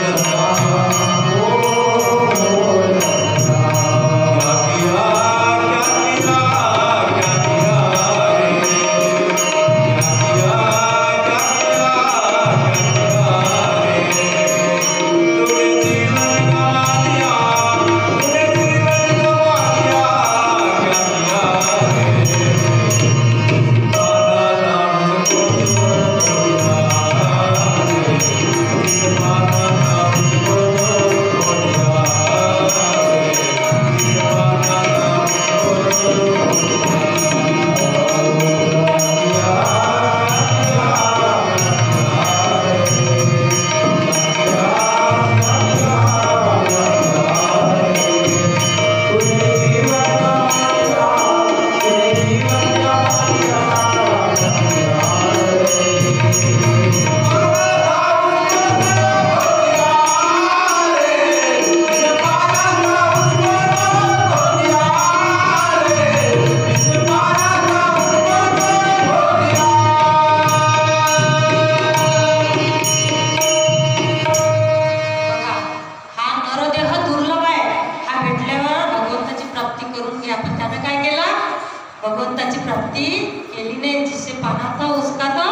[SPEAKER 1] भगवंताची प्राप्ती केली नाही. जिसे पाना था उसका तो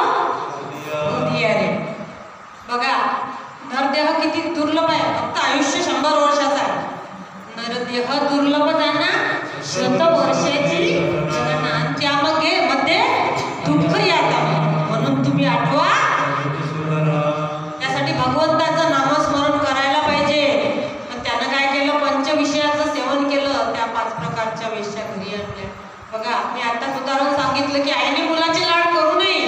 [SPEAKER 1] दिया रे. बघा नरदेह किती दुर्लभ आहे. फक्त आयुष्य 100 वर्षाचा आहे. नरदेह दुर्लभ जाना 100 वर्षाची गणना. त्यामध्ये दुःख यात म्हणून तुम्ही आठवा. त्यासाठी भगवंताचं नामस्मरण करायला पाहिजे. पण त्यानं काय केलं, पंचविषयाचं सेवन केलं. त्या 5 प्रकारच्या वेश्या घरी आणल्या. बघा मी आताच उदाहरण सांगितलं की आईने मुलाचे लाड करू नये.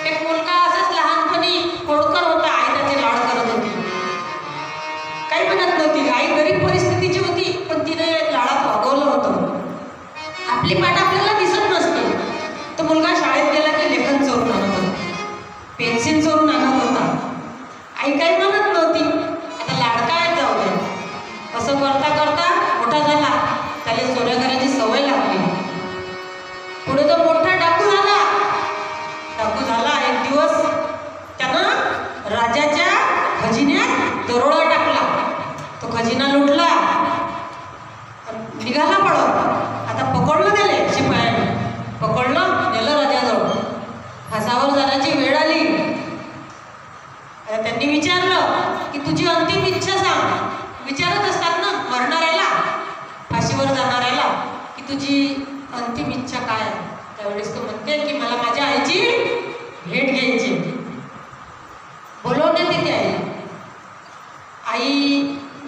[SPEAKER 1] एक मुलगा असाच लहानपणी खोडकर होता. आई त्याचे लाड करत होती, काही म्हणत नव्हती. आई गरीब परिस्थितीची होती पण तिने लाडात वागवलं होतं. आपली पाठ आपल्याला दिसत नसते. तो मुलगा शाळेत गेला की लेखन चोरून आणत होता, पेन्सिल चोरून आणत होता. आई काही म्हणत नव्हती. आता लाडका आहे जाऊ दे. असं करता करता मोठा झाला. त्याला चोऱ्या करायची सवय लागली. पुढे तो मोठा डाकू झाला. एक दिवस त्यानं राजाच्या खजिन्यात दरोडा टाकला. तो खजिना लुटला, निघाला पळत. आता पकडलं त्याला शिपायाने. पकडलं, नेलं राजाजवळ. फासावर जाण्याची वेळ आली. त्यांनी विचारलं की तुझी अंतिम इच्छा सांग. विचारत असतात ना मरणाऱ्याला, फाशीवर जाणाऱ्याला, की तुझी अंतिम इच्छा काय आहे. त्यावेळेस तो म्हणते की मला माझ्या आईची भेट घ्यायची. बोलवण्यात येते आई. आई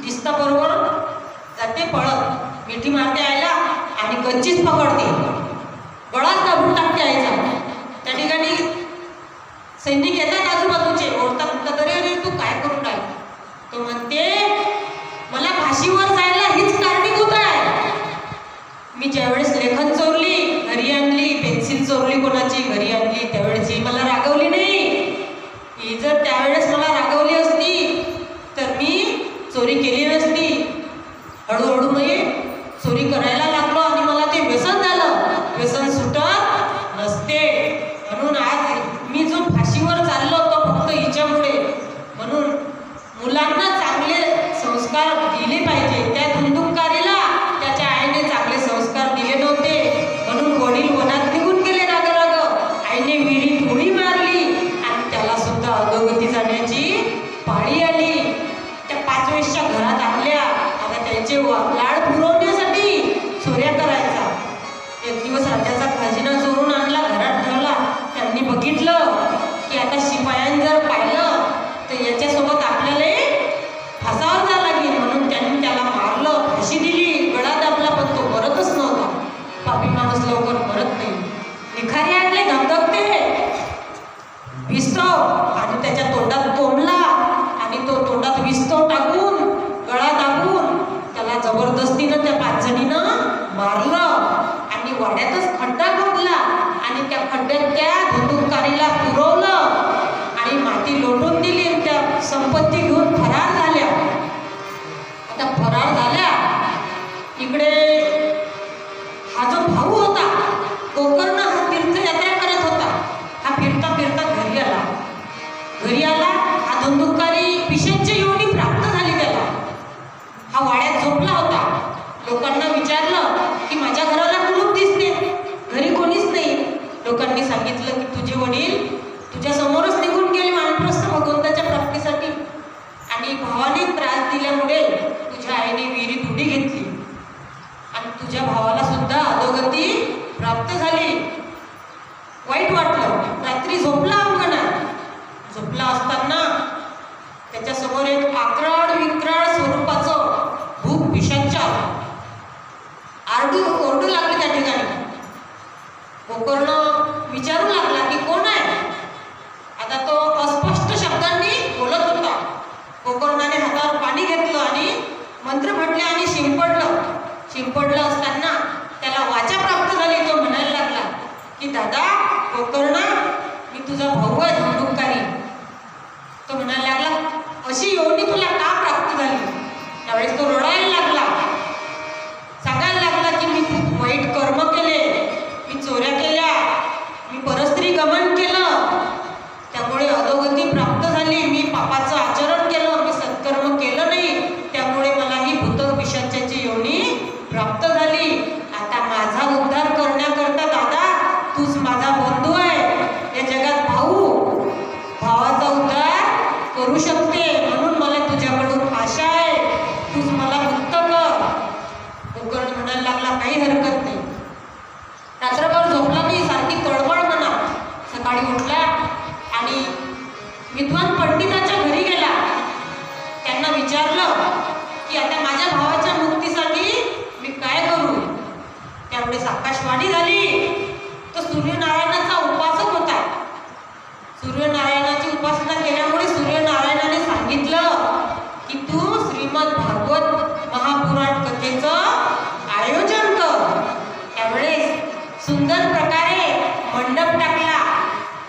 [SPEAKER 1] दिसता बरोबर जाते पळत, मिठी मारते आईला आणि गच्चीच पकडते. गळाच दाबून टाकते आईचा. त्या ठिकाणी सैनिक येतात आजूबाजूचे, ओढतात. म्हणतात अरे अरे तू काय करून राहील. तो म्हणते मला फाशीवर जायला हीच कारणीभूत आहे. मी ज्यावेळेस लेखन चोरली घरी आणली, पेन्सिल चोरली कोणाची घरी आणली, त्यावेळेस ही मला रागवली नाही. ही जर त्यावेळेस मला रागवली असती तर मी चोरी केली नसती. हळूहळू मी चोरी करायला लागलो आणि मला ते व्यसन झालं. व्यसन सुटत नसते. म्हणून आज मी जो फाशीवर चाललो तो फक्त हिच्यामुळे. म्हणून मुलांना चांगले संस्कार दिले पाहिजे. त्या धुंदुकारीला त्याच्या आईने चांगले संस्कार दिले नव्हते म्हणून वडील वनात निघून त्यांचे लाड पुरवण्यासाठी चोऱ्या करायचा. एक दिवस राजाचा खजिना चोरून आणला, घरात ठेवला. त्यांनी बघितलं की आता शिपायांनी जर पाहिलं तर याच्यासोबत आपल्याला फासावर जावं लागेल, म्हणून त्यांनी त्याला मारलं, फाशी दिली, गळा दाबला, पण तो मरतच नव्हता. पापी माणूस लवकर मरत नाही. निखारी आणले धगधगते विस्तव आणि त्याच्या तोंडात कोंबला आणि तो तोंडात विस्तव टाकून गळा दाबून त्याला जबरदस्तीनं त्या 5 जणीनं मारलं आणि वाड्यातच खड्डा खोदला आणि त्या खड्ड्यात त्या धुंदुकारीला पुरवलं आणि माती लोटून दिली आणि त्या संपत्ती घेऊन फरार झाल्या. आता फरार झाल्या इकडे हा जो भाऊ होता गोकर्ण, हा तीर्थयात्रा करत होता. हा फिरता फिरता घरी आला. घरी आला, हा धुंदुकारी पिशाच्ची योनी प्राप्त झाली त्याला. हा वाड्यात झोपला होता. लोकांना विचारलं की माझ्या घराला कुलूप दिसते, घरी कोणीच नाही. लोकांनी सांगितलं की तुझे वडील तुझ्या समोरच निघून गेले वानप्रस्थ भगवंताच्या प्राप्तीसाठी आणि भावाने त्रास दिल्यामुळे तुझ्या आईने विहिरीत उडी घेतली आणि तुझ्या भावाला सुद्धा अधोगती प्राप्त झाली. वाईट वाटलं. रात्री झोपला अंगणात. झोपला असताना त्याच्यासमोर एक आक्राड विक्राळ स्वरूपाचं भूत पिशाच्च ओरडू लागले त्या ठिकाणी. गोकर्ण विचारू लागला की कोण आहे. आता तो अस्पष्ट शब्दांनी बोलत होता. गोकर्णाने हातावर पाणी घेतलं आणि मंत्र म्हटले आणि शिंपडलं असताना त्याला वाचा प्राप्त झाली. तो म्हणायला लागला की दादा गोकर्ण, मी तुझा भाऊ आहे धुंदुकारी. तो म्हणायला लागला अशी योनी तुला का प्राप्त झाली. त्यावेळेस तो रडायला लागला, सांगायला लागला की मी खूप वाईट कर्म केले, मी चोऱ्या केल्या, मी परस्त्री गमन केलं, त्यामुळे अधोगती प्राप्त झाली. मी पापाचं आचरण केलं, मी सत्कर्म केलं नाही, त्यामुळे मला ही भूत पिशाच्ची योनी प्राप्त झाली. आता माझा उद्धार करण्याकरता दादा तूच माझा बंधू आहे. या जगात भावाचा उद्धार करू शकते, म्हणून मला तुझ्याकडून आशा आहे, तूच मला मुक्त कर. गोकर्ण म्हणायला लागला काही हरकत नाही. रात्रभर झोपला नाही, सारखी तळमळ म्हणा. सकाळी उठला आणि विद्वान पंडिताच्या घरी गेला. त्यांना विचारलं की आता माझ्या भावाच्या मुक्तीसाठी मी काय करू. त्यावेळेस आकाशवाणी झाली. तो सूर्यनारायणाचा उपासक होता. सूर्यनारायणाची उपासना केल्यामुळे सूर्यनारायणाने सांगितलं की तू श्रीमद भागवत महापुराण कथेचं आयोजन कर. त्यावेळेस सुंदर प्रकारे मंडप टाकला.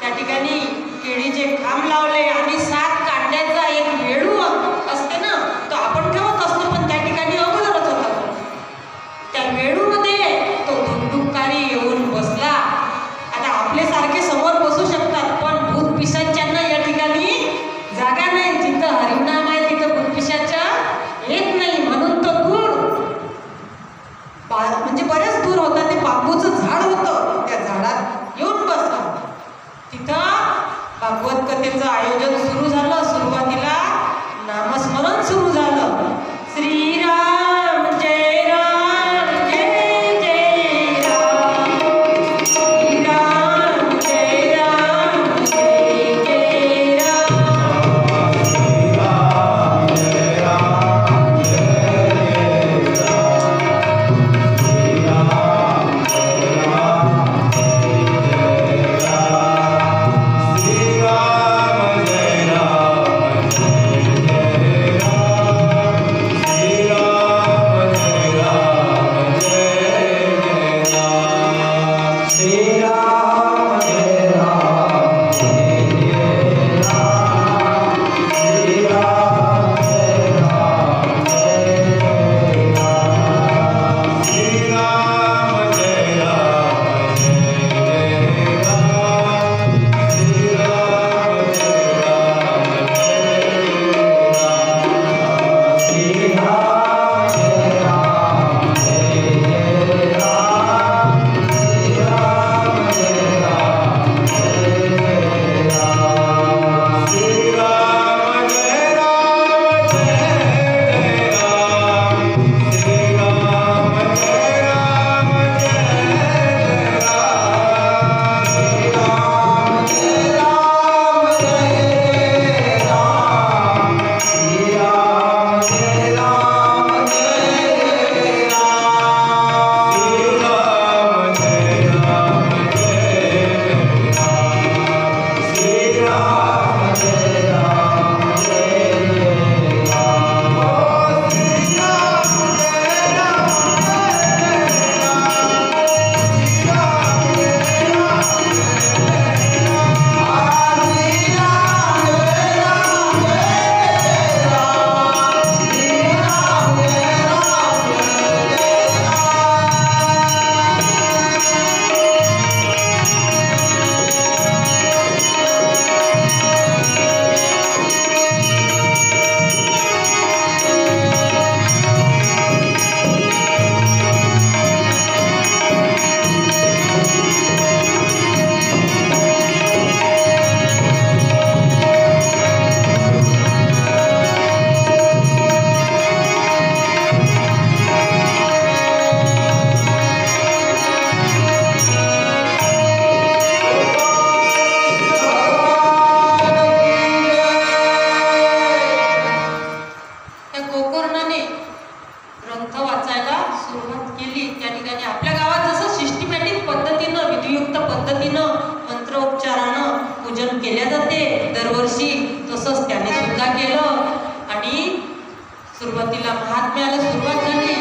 [SPEAKER 1] त्या ठिकाणी केळीचे खांब लावले आणि 7 कांड्याचा एक वेळू असते ना, तो आपण ठेवत असतो, पण त्या ठिकाणी अगोदरच होता. त्या वेळूमध्ये तो धुंदुकारी येऊन बसला. आता आपले सारखे समोर बसू शकतात, पण भूत पिशाच्यांना या ठिकाणी जागा नाही. जिथं हरिनाम आहे तिथं भूत पिशाच येत नाही, म्हणून तो दूर म्हणजे बरेच दूर होता. ते बांबूचं झाड होतं, त्या झाडात येऊन बसला. तिथं भागवत कथेचं आयोजन सुरू झालं. सुरुवातीला नामस्मरण सुरू झालं. श्रीराम जय राम जय जय राम, श्रीराम जय राम जय जय राम,
[SPEAKER 2] श्रीराम जय राम जय जय राम, श्रीराम जय राम जय जय राम, श्रीराम जय
[SPEAKER 1] महात्म्याला सुरुवात झाली.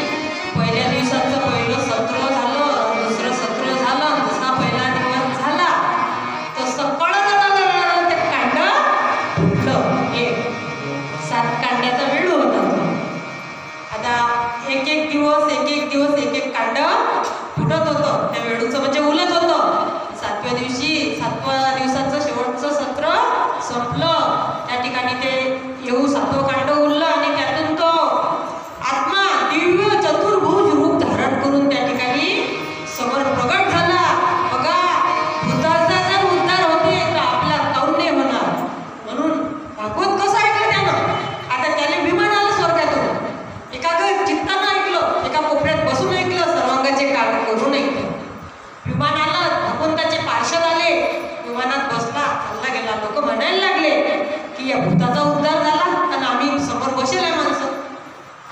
[SPEAKER 1] पहिल्या दिवसाचं पहिलं सत्र झालं, दुसरं सत्र झालं. जसा पहिला दिवस झाला तसं कळलं ते कांड फुटलं. हे 7 कांड्याचा वेळ होता. आता एक एक दिवस एक एक कांड फुटत होतं. त्या वेळूचं म्हणजे उलट होतं. 7व्या दिवसाचं शेवटचं सत्र संपलं. त्या ठिकाणी ते येऊ 7वं कांड उरलं आणि त्यातून तो आत्मा दिव्य चतुर्भुज रूप धारण करून त्या ठिकाणी समोर प्रगट झाला. बघा, भूताचा जर उद्धार होते तर आपला तौंडे होणार. म्हणून भागवत कसं ऐकलं त्यानं? आता त्याने विमान आलं स्वर्गातून. एका चित्तानं ऐकलं, एका कोपऱ्यात बसून ऐकलं, सर्वांगाचे काळ करून ऐकलं. विमान आलं, भगवंताचे पार्षद आले, विमानात बसला, चालला गेला. लोक म्हणायला लागले की या भूताचा उद्धार झाला आणि आम्ही समोर बसेल आहे माणसं,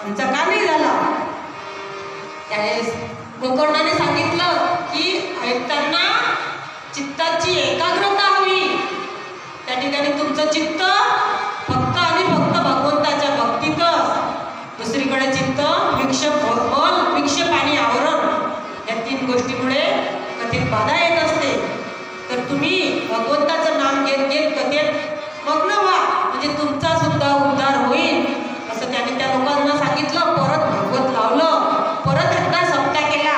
[SPEAKER 1] आमचा का नाही झाला? त्यावेळेस गोकर्णाने सांगितलं की ऐकताना चित्ताची एकाग्रता हवी. त्या ठिकाणी तुमचं चित्त फक्त आणि फक्त भगवंताच्या भक्तीतच. दुसरीकडे चित्त विक्षेप, बल, विक्षेप आणि आवरण या 3 गोष्टीमुळे कथेत बाधा येत असते. तर तुम्ही भगवंताचं नाम घेत घेत कथेत मग्न व्हा, म्हणजे तुमचा सुद्धा उद्धार होईल. असं त्याने त्या लोकांना सांगितलं. परत भागवत लावलं, परत एकदा सप्ताह केला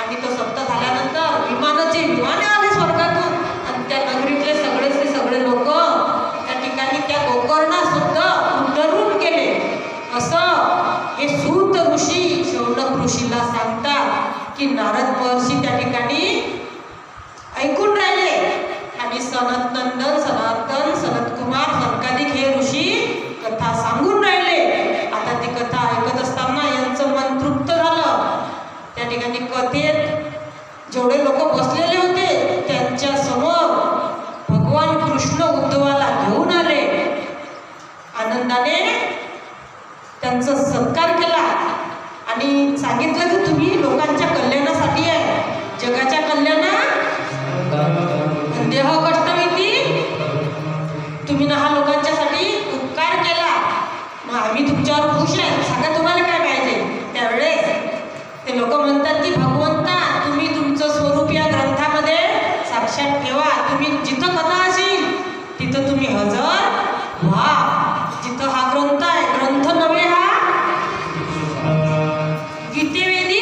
[SPEAKER 1] आणि तो सप्ताह झाल्यानंतर विमाने आले स्वर्गातून आणि त्या नगरीतले सगळे लोक त्या ठिकाणी त्या गोकर्णात सुद्धा उद्धरून गेले. असं हे सूत ऋषी शौनक ऋषीला सांगतात की नारद महर्षी त्या ठिकाणी ऐकून राहिले आणि सनातन सनतकुमार सनकादिक हे ऋषी कथा सांगून राहिले. आता ती कथा ऐकत असताना यांचं मन तृप्त झालं. त्या ठिकाणी कथेत जेवढे लोक बसलेले होते त्यांच्या समोर भगवान कृष्ण उद्धवाला घेऊन आले. आनंदाने त्यांचा सत्कार केला आणि सांगितलं की तुम्ही लोकांच्या कल्याणासाठी आहे, जगाच्या कल्याणात देह कष्टमिती तुम्ही ना हा लोकांच्यासाठी उपकार केला, मग आम्ही तुमच्यावर खुश आहे, सांगा तुम्हाला काय पाहिजे. त्यावेळेस ते लोक म्हणतात की भगवंता तुम्ही तुमचं स्वरूप या ग्रंथामध्ये साक्षात ठेवा. तुम्ही जिथं कथा असेल तिथं तुम्ही हजर व्हा. जिथं हा ग्रंथ आहे, ग्रंथ नव्हे हा गीतेवेदी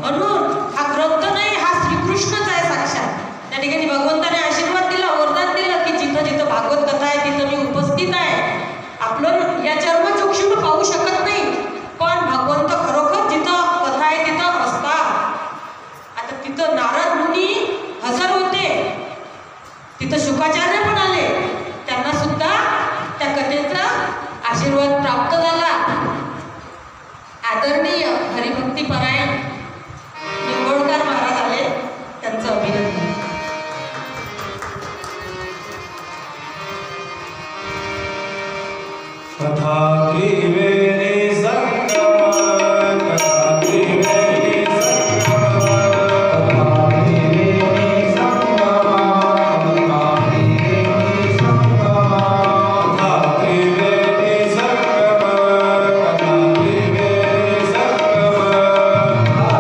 [SPEAKER 1] म्हणून हा ग्रंथ नाही, हा श्रीकृष्णच आहे साक्षात. त्या ठिकाणी भगवंताने आशीर्वाद दिला, वरदान दिलं की जिथं जिथं भागवत कथा आहे तिथं मी उपस्थित आहे. आपलं या चर्मचक्षुने पाहू शकत नाही, पण भगवंत खरोखर जिथं कथा आहे तिथं असतात. आता तिथं नारद मुनी हजर होते, तिथं शुकाचार्य पण आले, त्यांना सुद्धा त्या कथेचा आशीर्वाद प्राप्त झाला. आदरणीय हरिभक्तीपरायण निंबोडकर महाराज आले, त्यांचं अभिनंदन.
[SPEAKER 2] कथा त्रिवेणी संगम, कथा त्रिवेणी संगम, कथा त्रिवेणी संगम, कथा त्रिवेणी संगम, कथा त्रिवेणी संगम, कथा त्रिवेणी संगम, कथा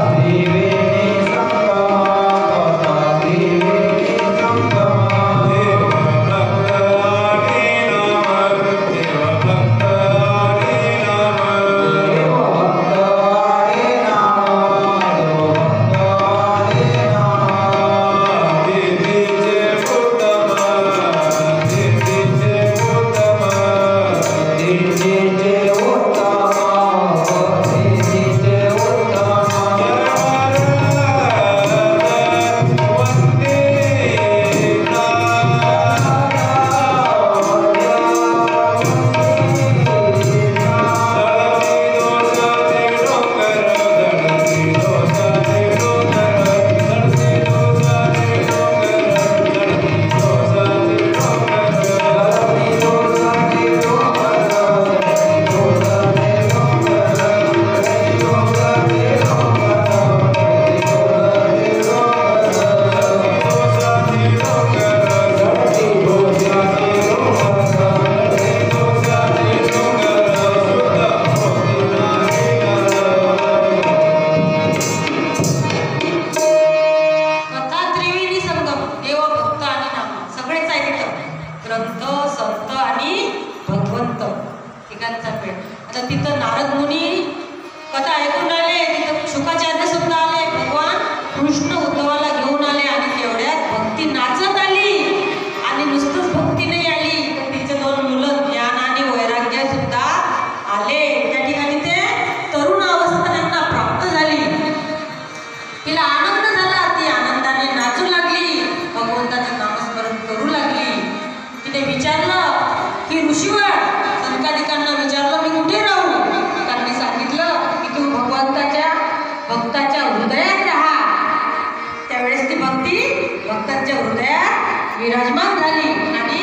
[SPEAKER 1] विराजमान झाली आणि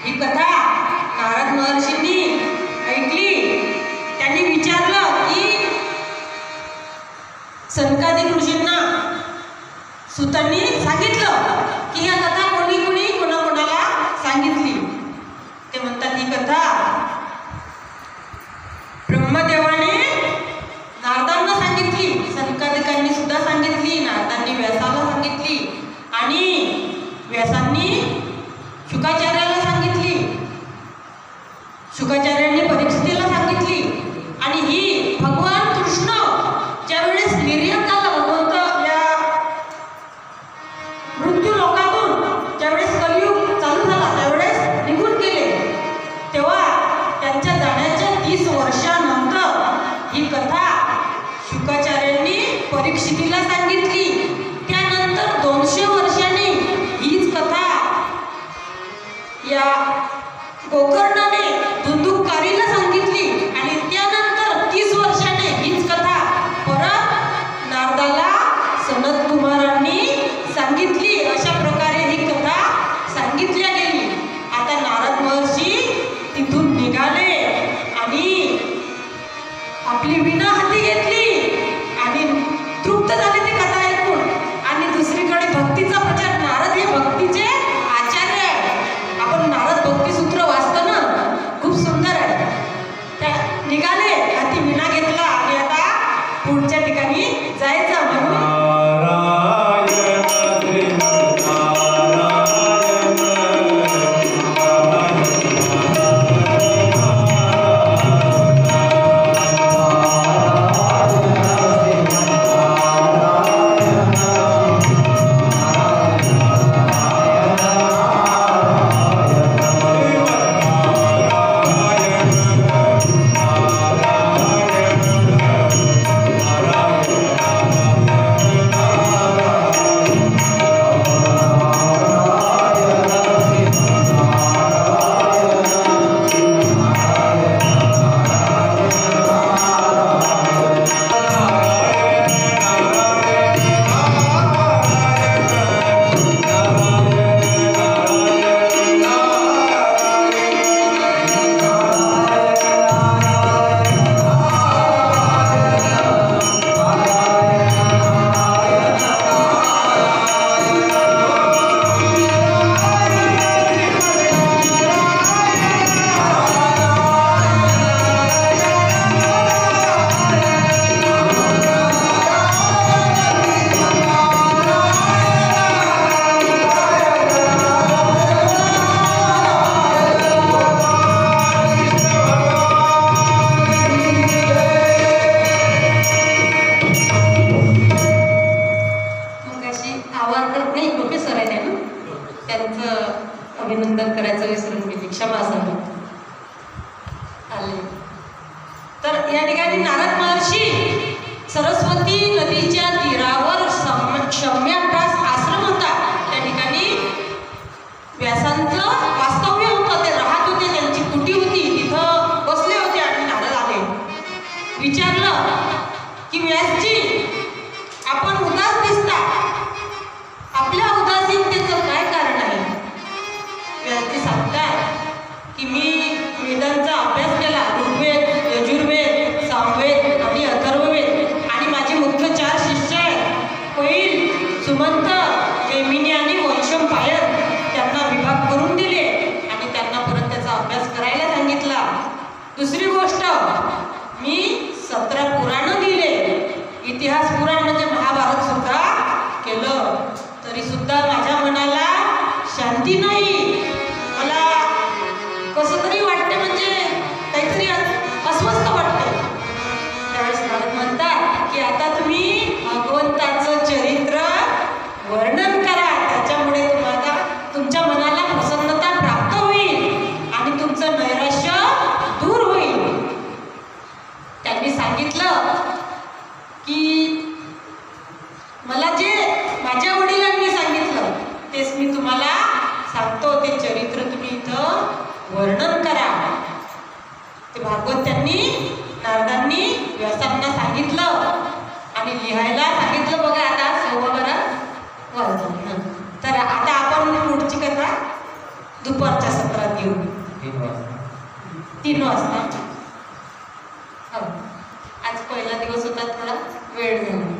[SPEAKER 1] ही कथा नारद महर्षींनी ऐकली. त्यांनी विचारलं की सनकादिक ऋषींना सुतांनी सांगितलं की ह्या कथा कोणी कोणी कोणाकोणाला सांगितली. ते म्हणतात ही कथा ब्रह्मदेवाने नारदांना सांगितली, सनकादिकांनी सुद्धा सांगितली, नारदांनी व्यासाला सांगितली आणि व्यासांनी शुकाचार्याला सांगितली, शुकाचार्यांनी परीक्षितीला सांगितली. आणि ही भगवान कृष्ण ज्यावेळेस निर्यात झाला, भगवंत या मृत्यू लोकातून ज्यावेळेस कलियुग चालू झाला त्यावेळेस निघून गेले, तेव्हा त्यांच्या जाण्याच्या 30 वर्षानंतर ही कथा शुकाचार्यांनी परीक्षितीला सांगितली. त्यानंतर 200 वर्षांनी हीच कथा या गोकर्णाने धुंदुककारीला सांगितली आणि त्यानंतर 30 वर्षाने हीच कथा परत नारदाला सनत कुमारांनी सांगितली. अशा प्रकारे ही कथा सांगितल्या गेली. आता नारद महर्षी तिथून निघाले आणि आपली विणा हाती घेतली आणि तृप्त झाले ती कथा ऐकून. आणि दुसरीकडे भक्तीचा प्रचार. नारद हे भक्तीचे आचार्य आहे. आपण नारद भक्तिसूत्र वाचतो ना, खूप सुंदर आहे. त्या निघाले, हाती विणा घेतला आणि आता पुढच्या ठिकाणी जायचं म्हणून अभिनंदन करायचं विसरून गेली, क्षमा असावी. आले तर या ठिकाणी नारद महर्षी सरस्वती नदीच्या तीरावर क्षम्याभ्यास आश्रम होता. त्या ठिकाणी व्यासांचं वास्तव्य होतं. ते राहत होते, त्यांची कुटी होती, तिथं बसले होते आणि नारद आले. विचारलं की व्यासजी, आपण उदास दिसता, आपल्या उदासीनतेचं काय कारण आहे? व्यासजी सांगतात की मी वेदांचा अभ्यास केला, ऋग्वेद, यजुर्वेद, सामवेद आणि अथर्ववेद, आणि माझे मुख्य 4 शिष्य आहेत, पैल, सुमंत, जैमिनी आणि वंशमपायर. त्यांना विभाग करून दिले आणि त्यांना परत त्याचा अभ्यास करायला सांगितला. दुसरी गोष्ट, मी 17 पुराणं दिले, इतिहास पुराण म्हणजे महाभारत सुद्धा केलं, तरी सुद्धा माझ्या मनाला शांती नाही. मला कसं तरी वाटते, म्हणजे काहीतरी अस्वस्थ वाटते. त्यावेळेस नारद म्हणतात की आता तुम्ही भगवंताचं चरित्र वर्णन करा, त्याच्यामुळे तुम्हाला तुमच्या मनाला प्रसन्नता प्राप्त होईल आणि तुमचं नैराश्य दूर होईल. त्यांनी सांगितलं की मला जे माझ्या वडिलांनी सांगितलं तेच मी तुम्हाला सांगतो, ते चरित्र तुम्ही इथं वर्णन करा. ते भागवत त्यांनी नारदांनी व्यासांना सांगितलं आणि लिहायला सांगितलं. बघा आता 12:15 वाजले. तर आता आपण पुढची कथा 3 वाजता. हो, आज पहिला दिवस होता, थोडा वेळ झाला.